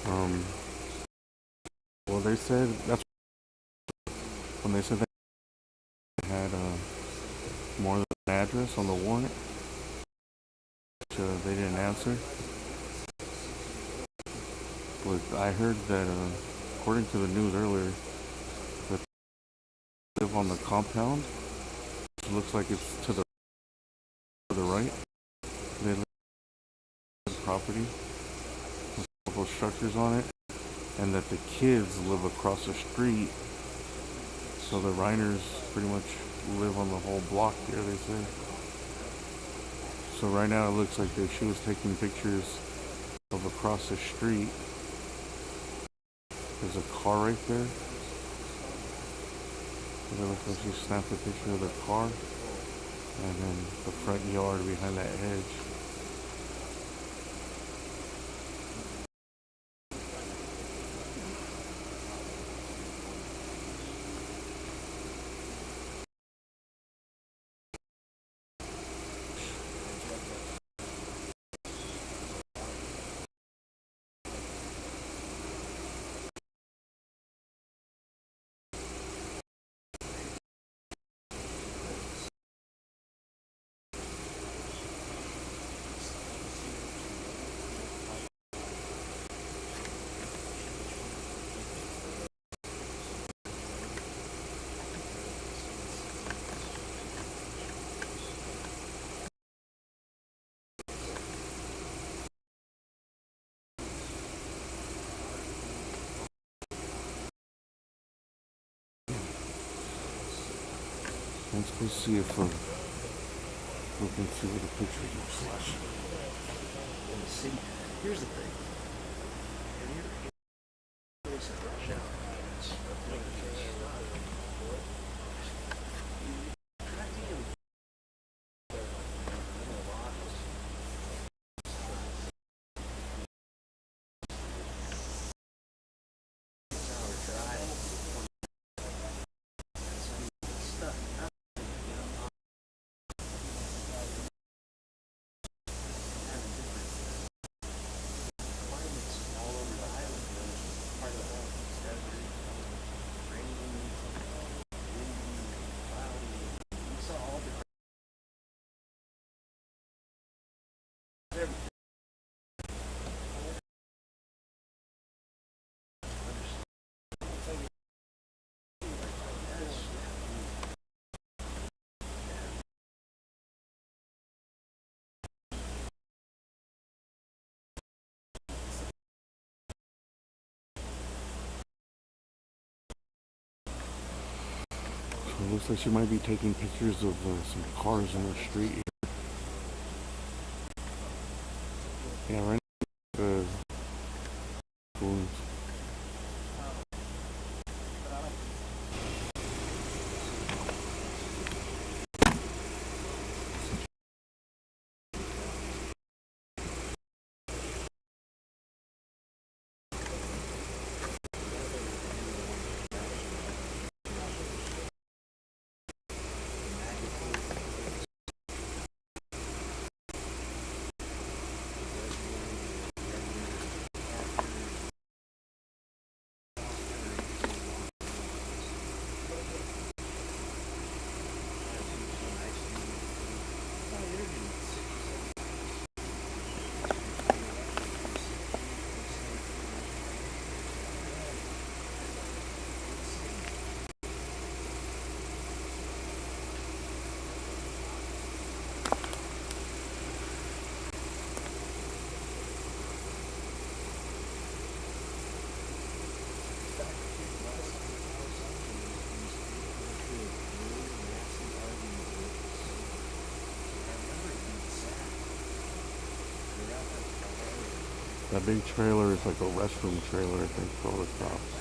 Um, well, they said that's when they said they had more than an address on the warrant, which they didn't answer. But I heard that, according to the news earlier, that they live on the compound. It looks like it's to the right. They live on the property with a couple structures on it, and that the kids live across the street. So the Reiners pretty much live on the whole block there, they say. So right now it looks like she was taking pictures of across the street. There's a car right there. It looks like she snapped a picture of the car. And then the front yard behind that hedge. Let's go see if we can see what the pictures are flashing. See, here's the thing. So it looks like she might be taking pictures of some cars in the street here. Yeah, right now, balloons. That big trailer is like a restroom trailer, I think, for all the cops.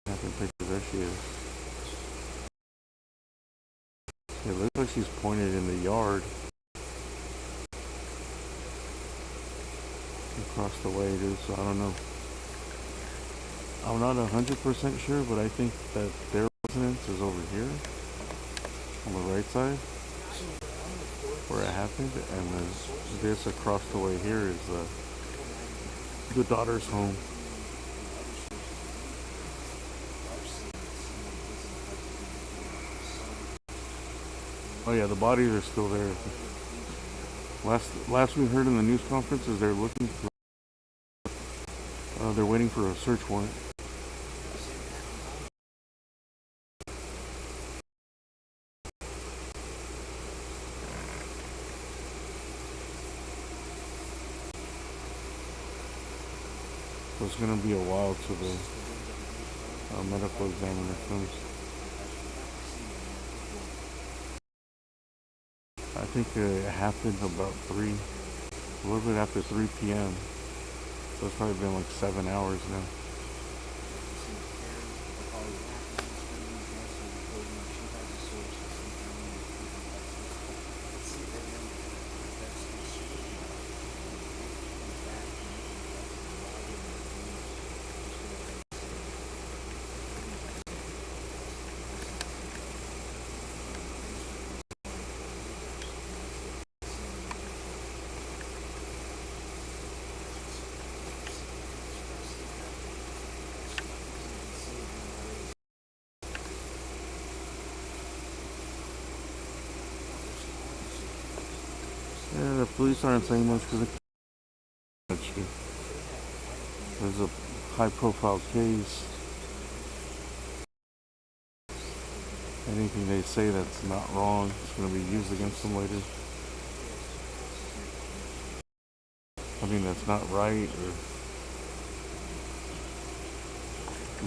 Snapping pictures, there she is. It looks like she's pointed in the yard. Across the way, dude, so I don't know. I'm not 100% sure, but I think that their residence is over here on the right side. where it happened, and then this across the way here is the daughter's home. Oh yeah, the bodies are still there. Last we heard in the news conference is they're looking for, they're waiting for a search warrant. So it's gonna be a while till the medical examiner comes. I think it happened about a little bit after 3 p.m. So it's probably been like 7 hours now. Yeah, the police aren't saying much because there's a high-profile case. Anything they say that's not wrong is going to be used against them later. I mean, that's not right or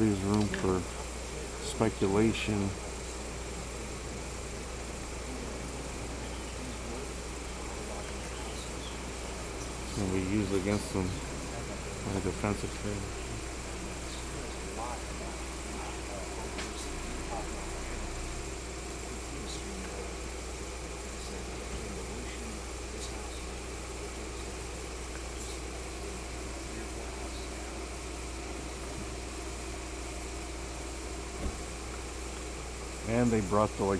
leaves room for speculation. It's going to be used against them in a defensive thing. And they brought the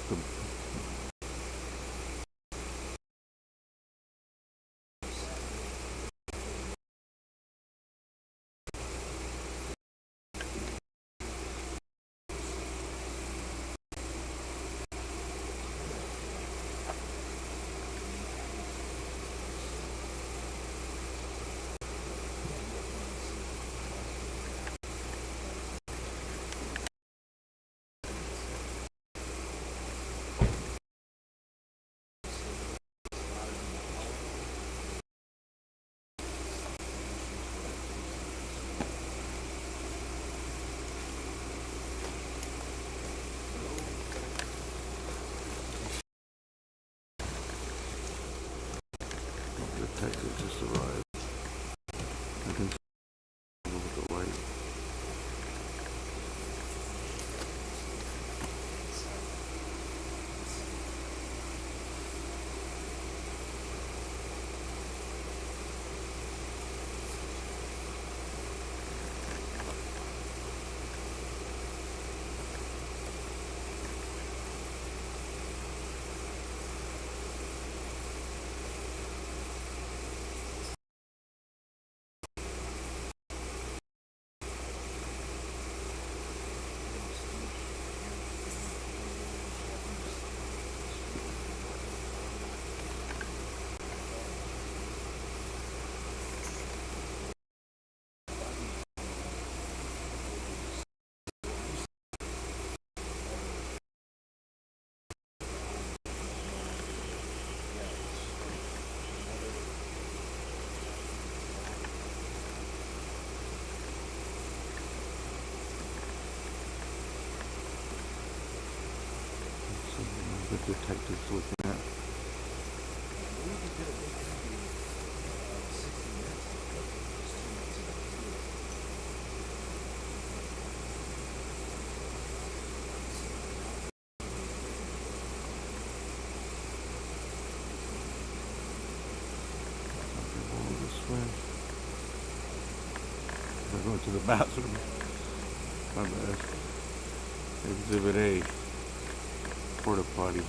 detective just arrived. I can see with the light. The detective's looking at. This way. We're going to the bathroom. My bad. Exhibit A. Porta potty.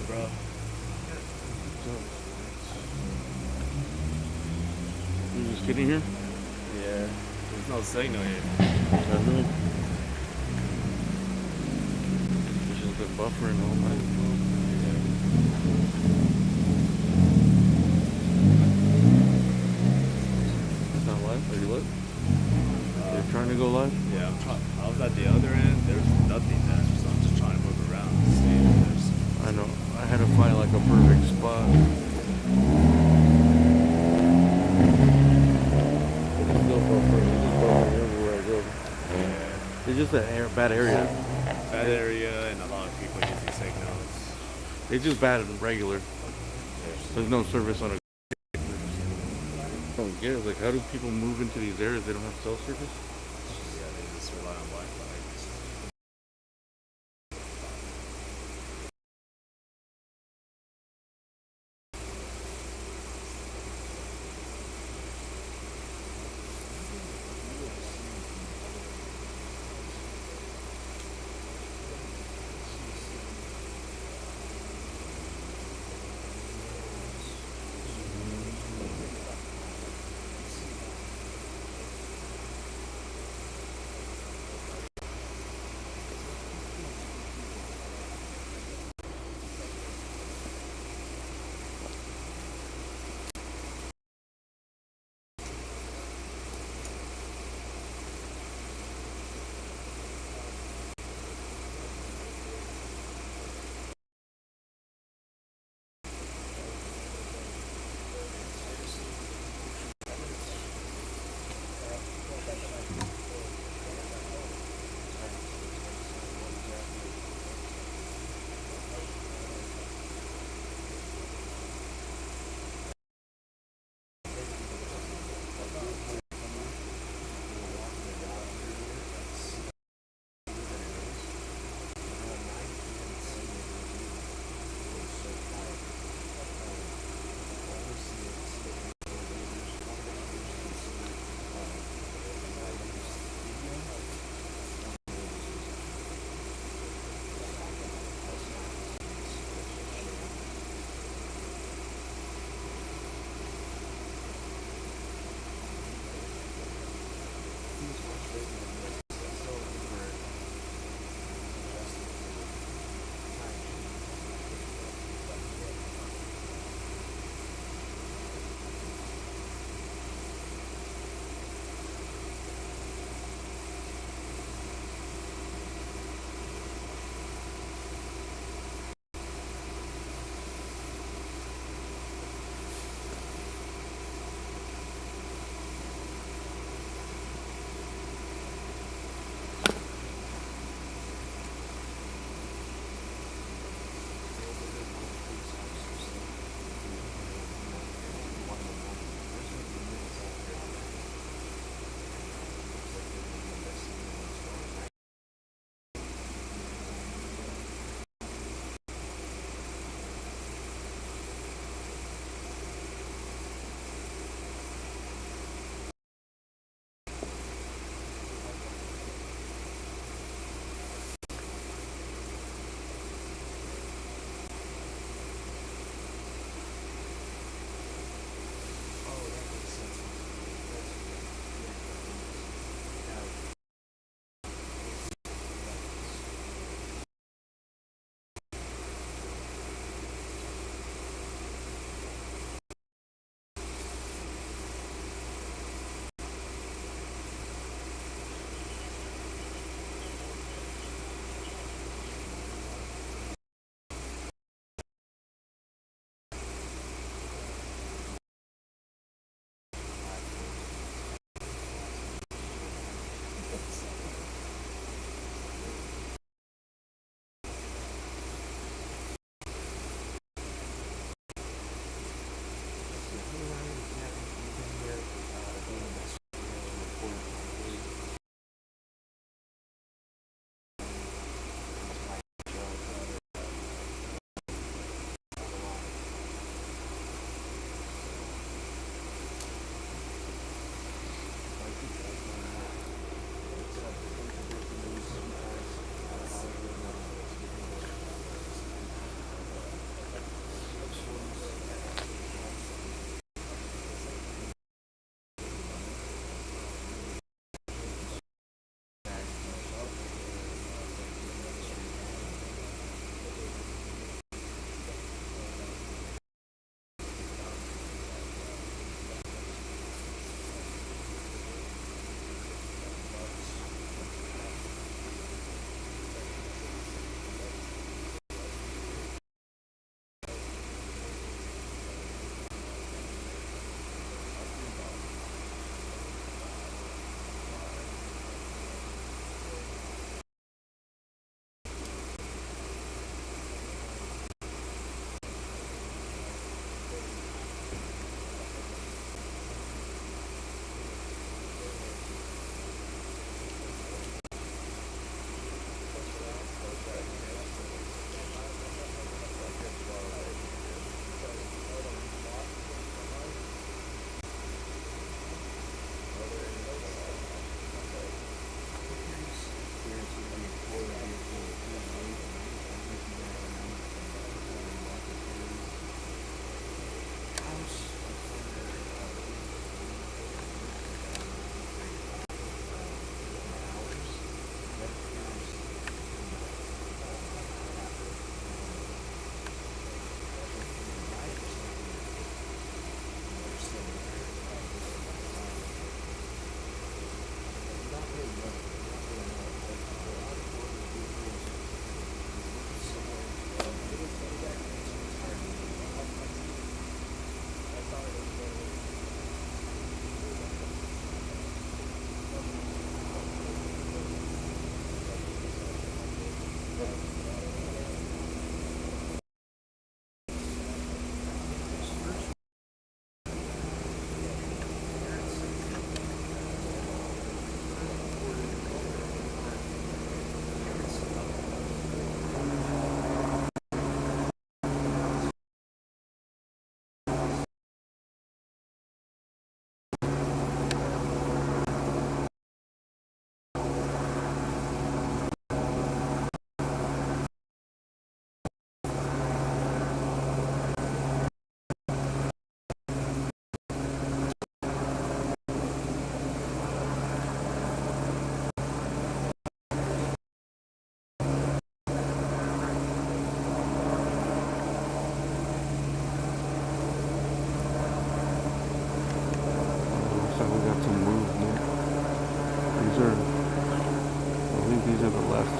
bro. You just getting here? Yeah. There's no signal here. I know. It's just been buffering all night. It's not live? Are you live? You're trying to go live? Yeah, I'm trying. I was at the other end. There's nothing there, so I'm just trying to move around and see if there's. I know. I had to find like a perfect spot. It's still buffering. It's just buffering everywhere I go. Yeah. It's just a bad area. Bad area, and a lot of people using signals. It's just bad and regular. There's no service on a. I don't get it. Like, how do people move into these areas? They don't have cell service? Yeah, they just rely on Wi-Fi.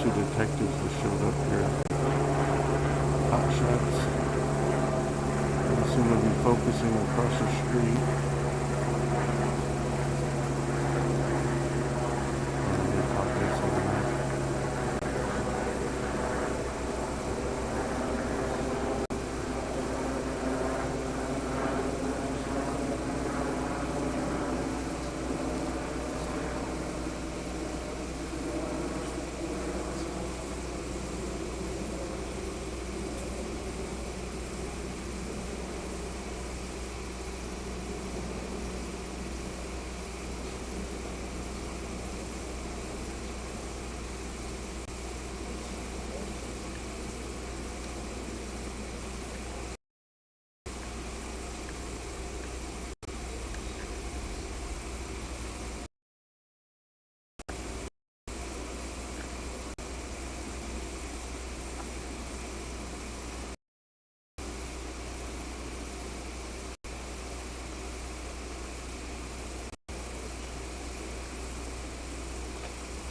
2 detectives that showed up here. Hot shots. They seem to be focusing across the street.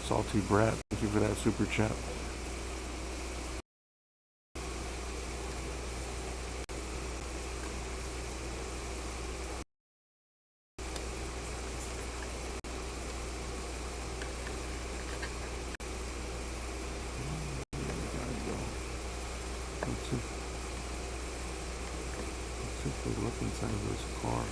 Salty Brat, thank you for that super chat. Let's see if we look inside of this car.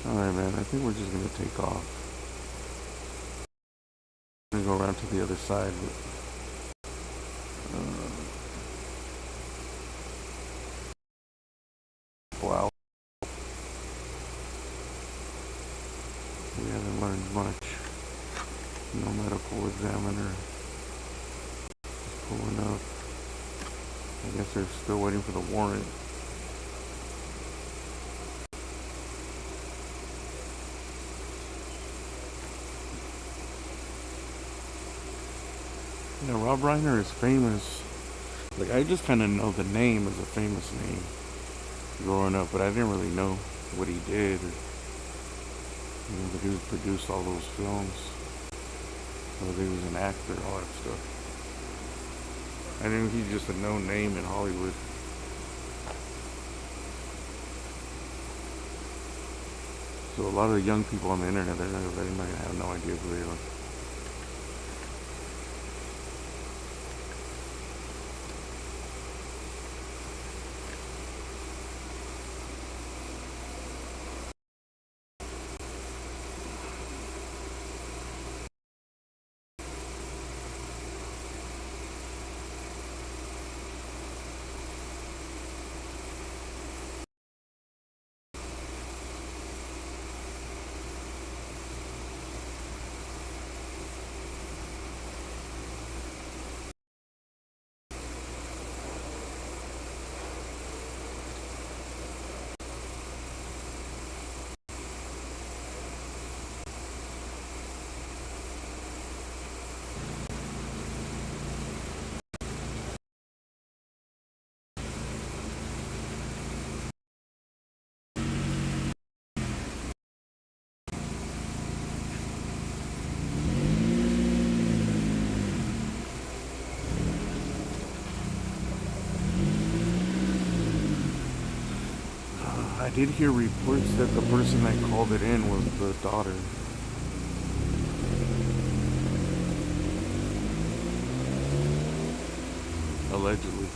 Alright, man, I think we're just gonna take off. I'm gonna go around to the other side. Wow. We haven't learned much. No medical examiner. Just pulling up. I guess they're still waiting for the warrant. Yeah, Rob Reiner is famous. Like, I just kind of know the name as a famous name growing up, but I didn't really know what he did. Or, that he produced all those films. Or that he was an actor, all that stuff. I knew he's just a known name in Hollywood. So a lot of the young people on the internet, they're not gonna have no idea who they are. I did hear reports that the person that called it in was the daughter. Allegedly.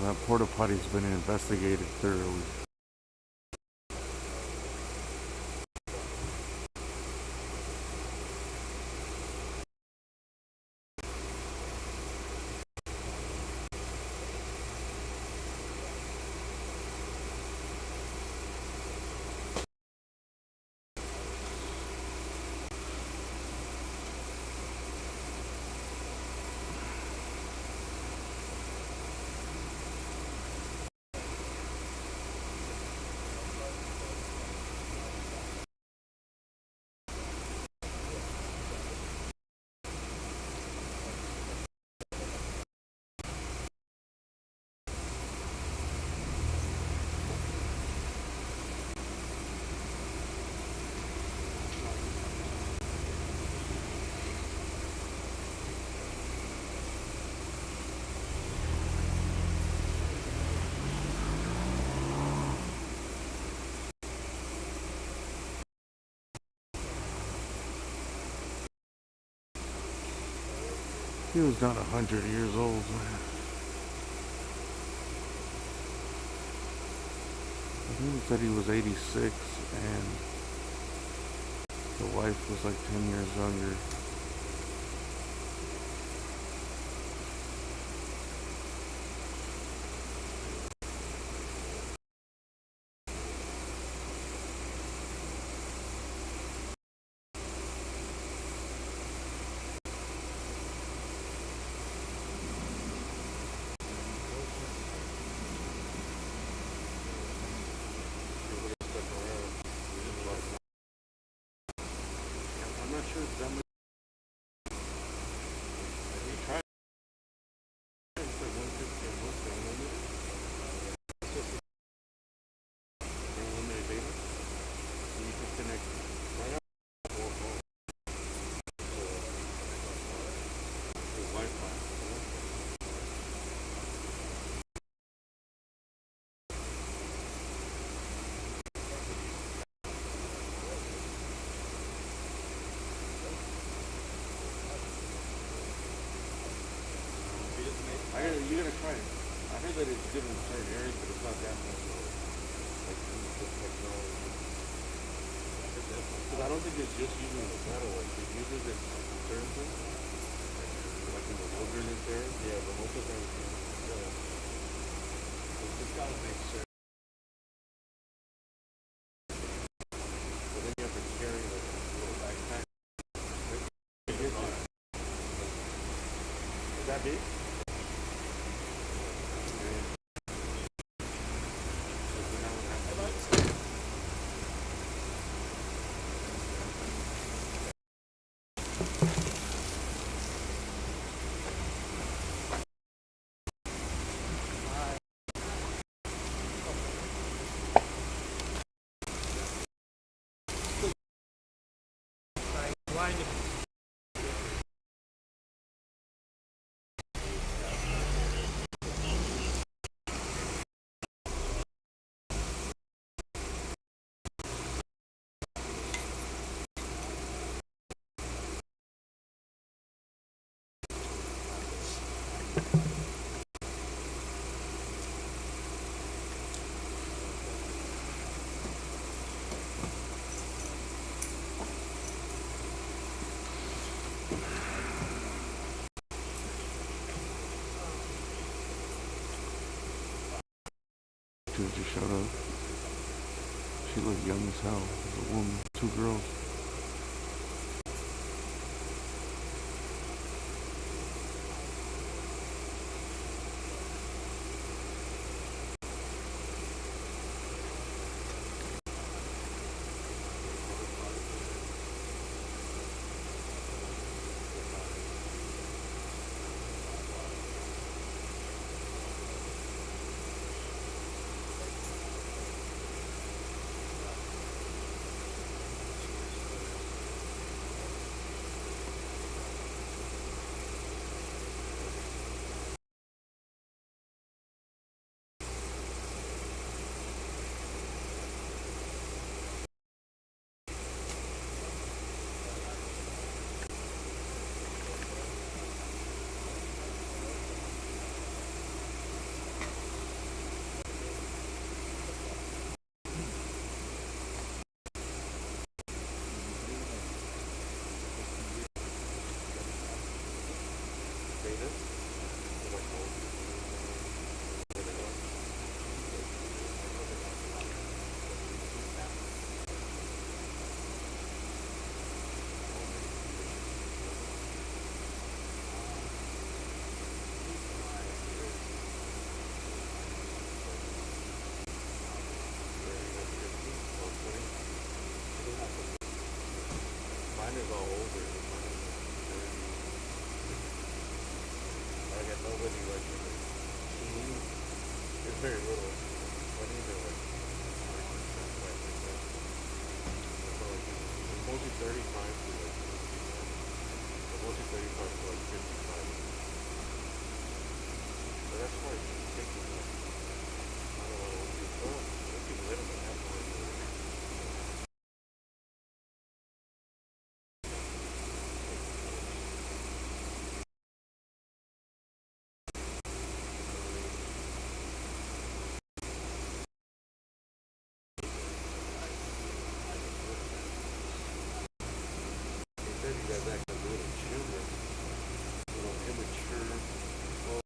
That porta potty's been investigated thoroughly. He was not 100 years old, man. I think he said he was 86 and the wife was like 10 years younger. I'm not sure if that that it's good in certain areas, but it's not that much. Like the technology. Because I don't think it's just using the satellite. It uses it in certain things. Like in the wilderness area. Yeah, but most of the time it's just gotta make sure. But then you have to carry like a little backpack. Is that big? Just showed up. She looked young as hell. A woman, 2 girls. Mine is all older. I got nobody like teens. There's very little. But either like mostly 35 to like mostly 35 to like 55. But that's why it's taking like I don't know what people live in that point. You guys act like little children, little immature. Well,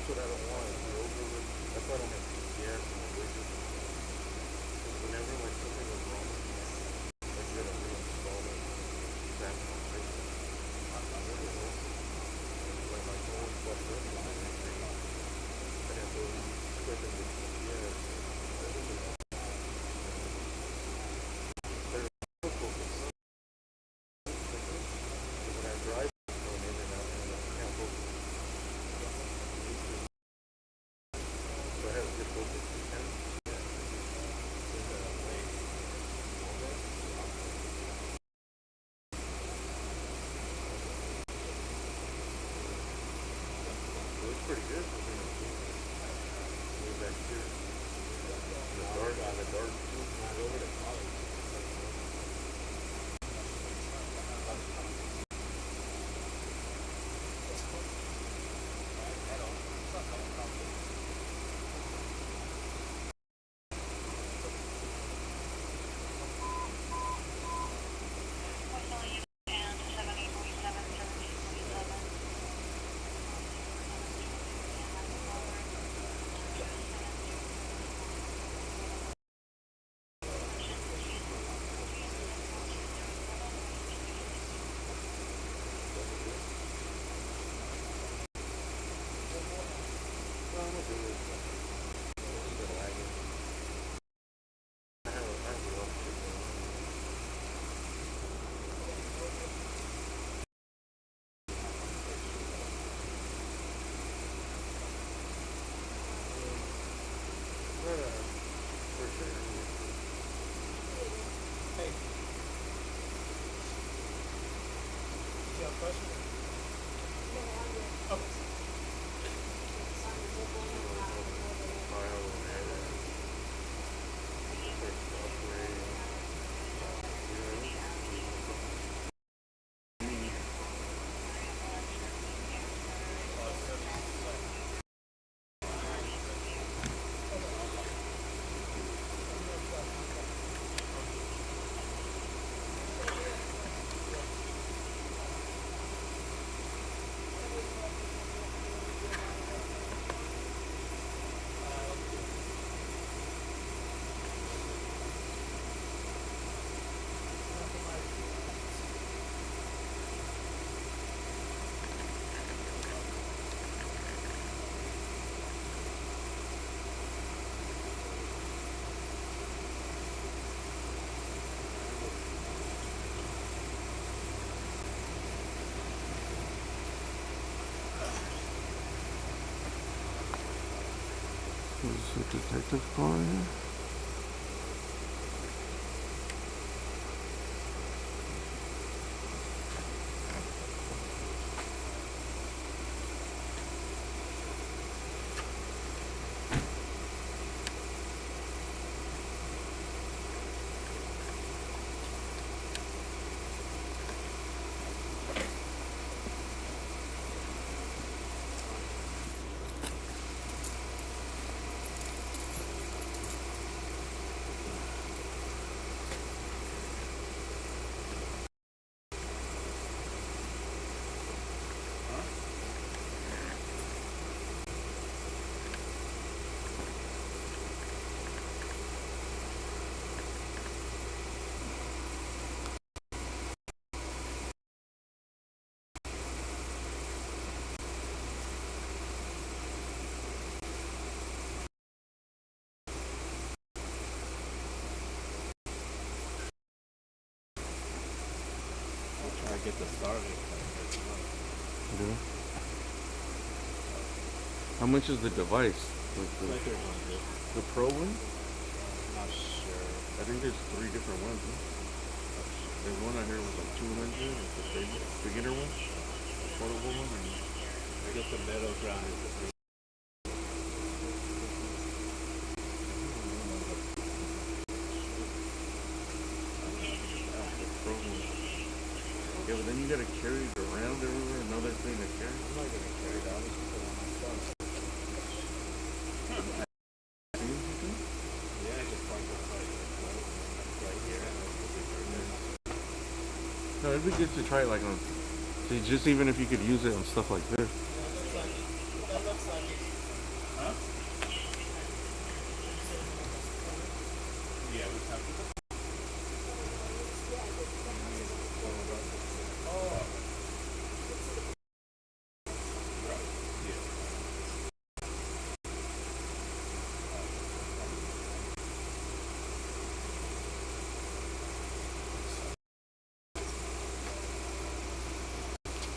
what I don't want. That's why I don't have GPS and religion. Because whenever like something goes wrong with me, like you gotta reinstall it. That's not fix it. Like my phone fucked up and everything. I have to put in the GPS. There's no focus. When I drive, going in and out, and I can't focus. So I have to get focus to 10. It's pretty good. Way back here. The dark. There's a detective car here. Get this started. Yeah. How much is the device? Like the Pro one? Not sure. I think there's 3 different ones. Huh? There's one I heard was like 200. It's the beginner one, the portable one. I guess the middle ground is the free. Yeah, but then you gotta carry it around everywhere. Another thing to carry. I'm not gonna carry it out. I'm just put it on my phone. Yeah, I just parked it right here. No, it'd be good to try it like on. See, just even if you could use it on stuff like this. Huh? Yeah, we have to.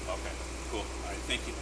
Okay, cool. All right, thank you.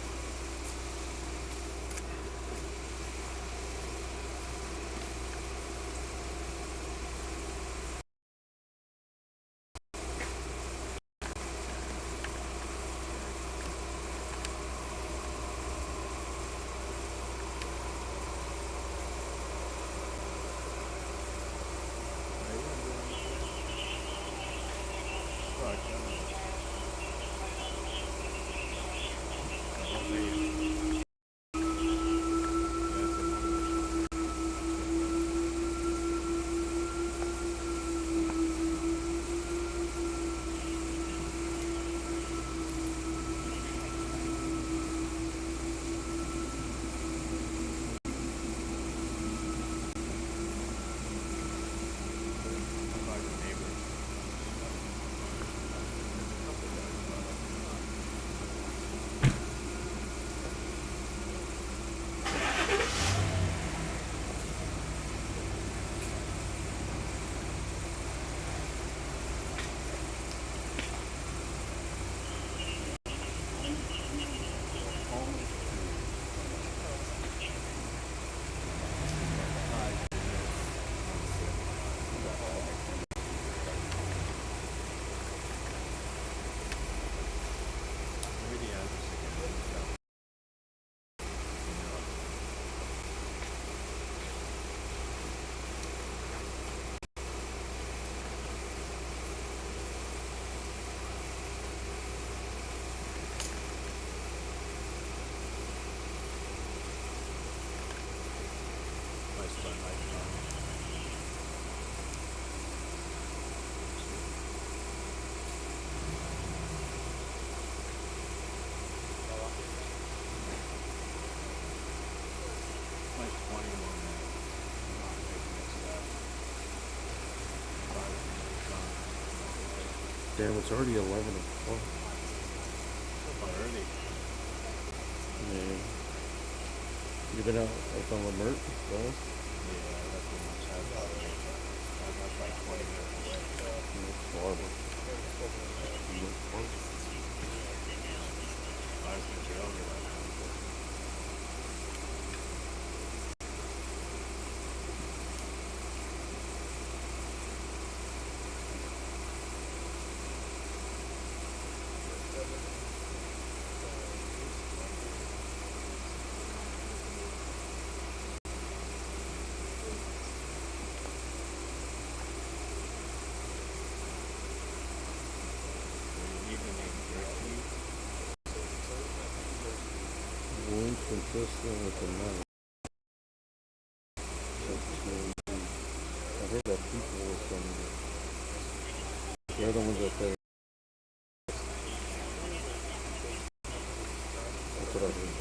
Damn, it's already 11 o'clock. Already. Yeah. You been out like on Lamert? Well? Yeah, that's pretty much how it's already. That's like 20 minutes away. It's horrible. I was going to go over that. Consistent with the money. I heard that people were from they're the ones that pay. That's what I heard.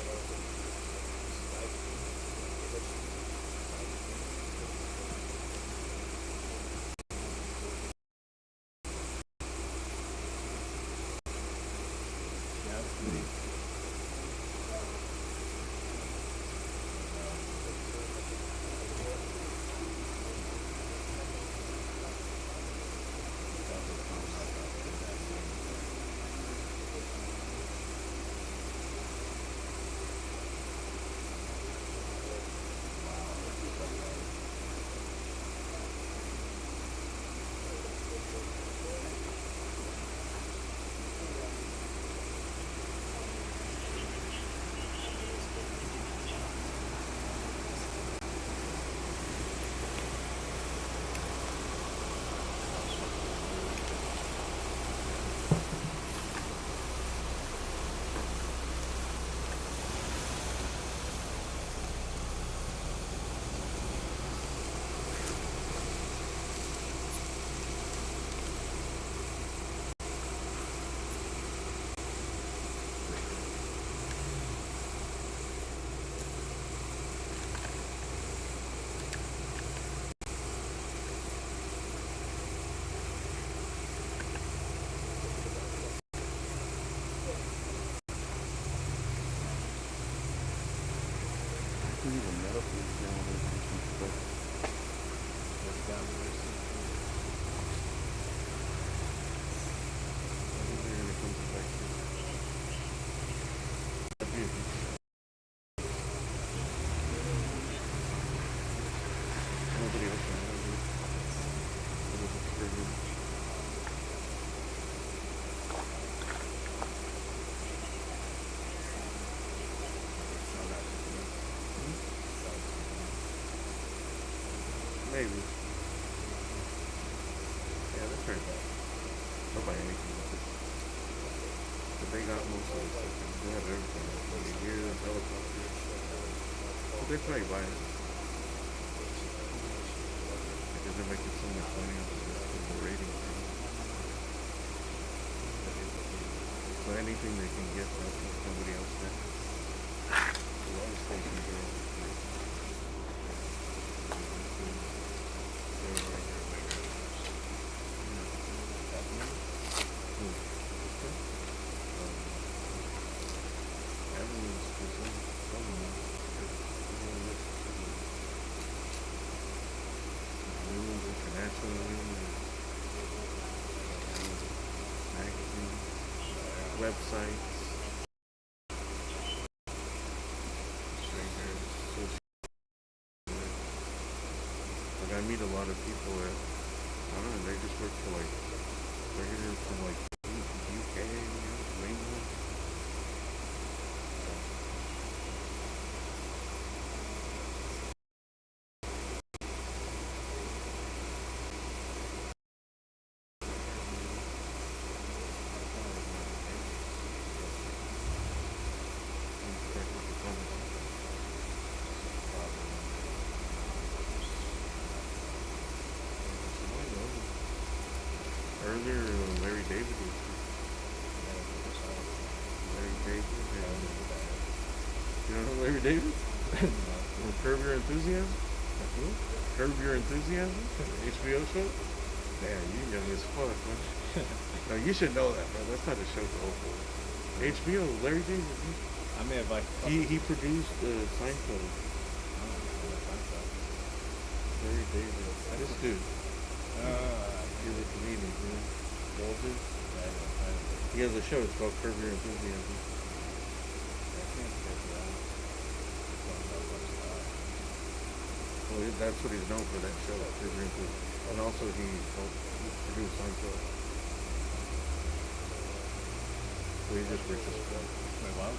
I'll buy anything. But they got most of the stuff. They have everything. Like gear, helicopters. But they probably buy it. Because they're making so much money off of the rating. So anything they can get that somebody else has. A lot of stations are all free. They're right here. Websites. Like I meet a lot of people that I don't know, they just work for like regular from like UK, England. Earlier, Larry David was Larry David. You don't know Larry David? From Curb Your Enthusiasm? Curb Your Enthusiasm? HBO show? Damn, you young as fuck, man. No, you should know that, bro. That's not a show to old for. HBO, Larry David. I may have like. He produced Seinfeld. Larry David. This dude. He's a comedian, man. Walter. He has a show. It's called Curb Your Enthusiasm. Well, that's what he's known for, that show, Curb Your Enthusiasm. And also he produced Seinfeld. So he's just rich as fuck. Wait, wow.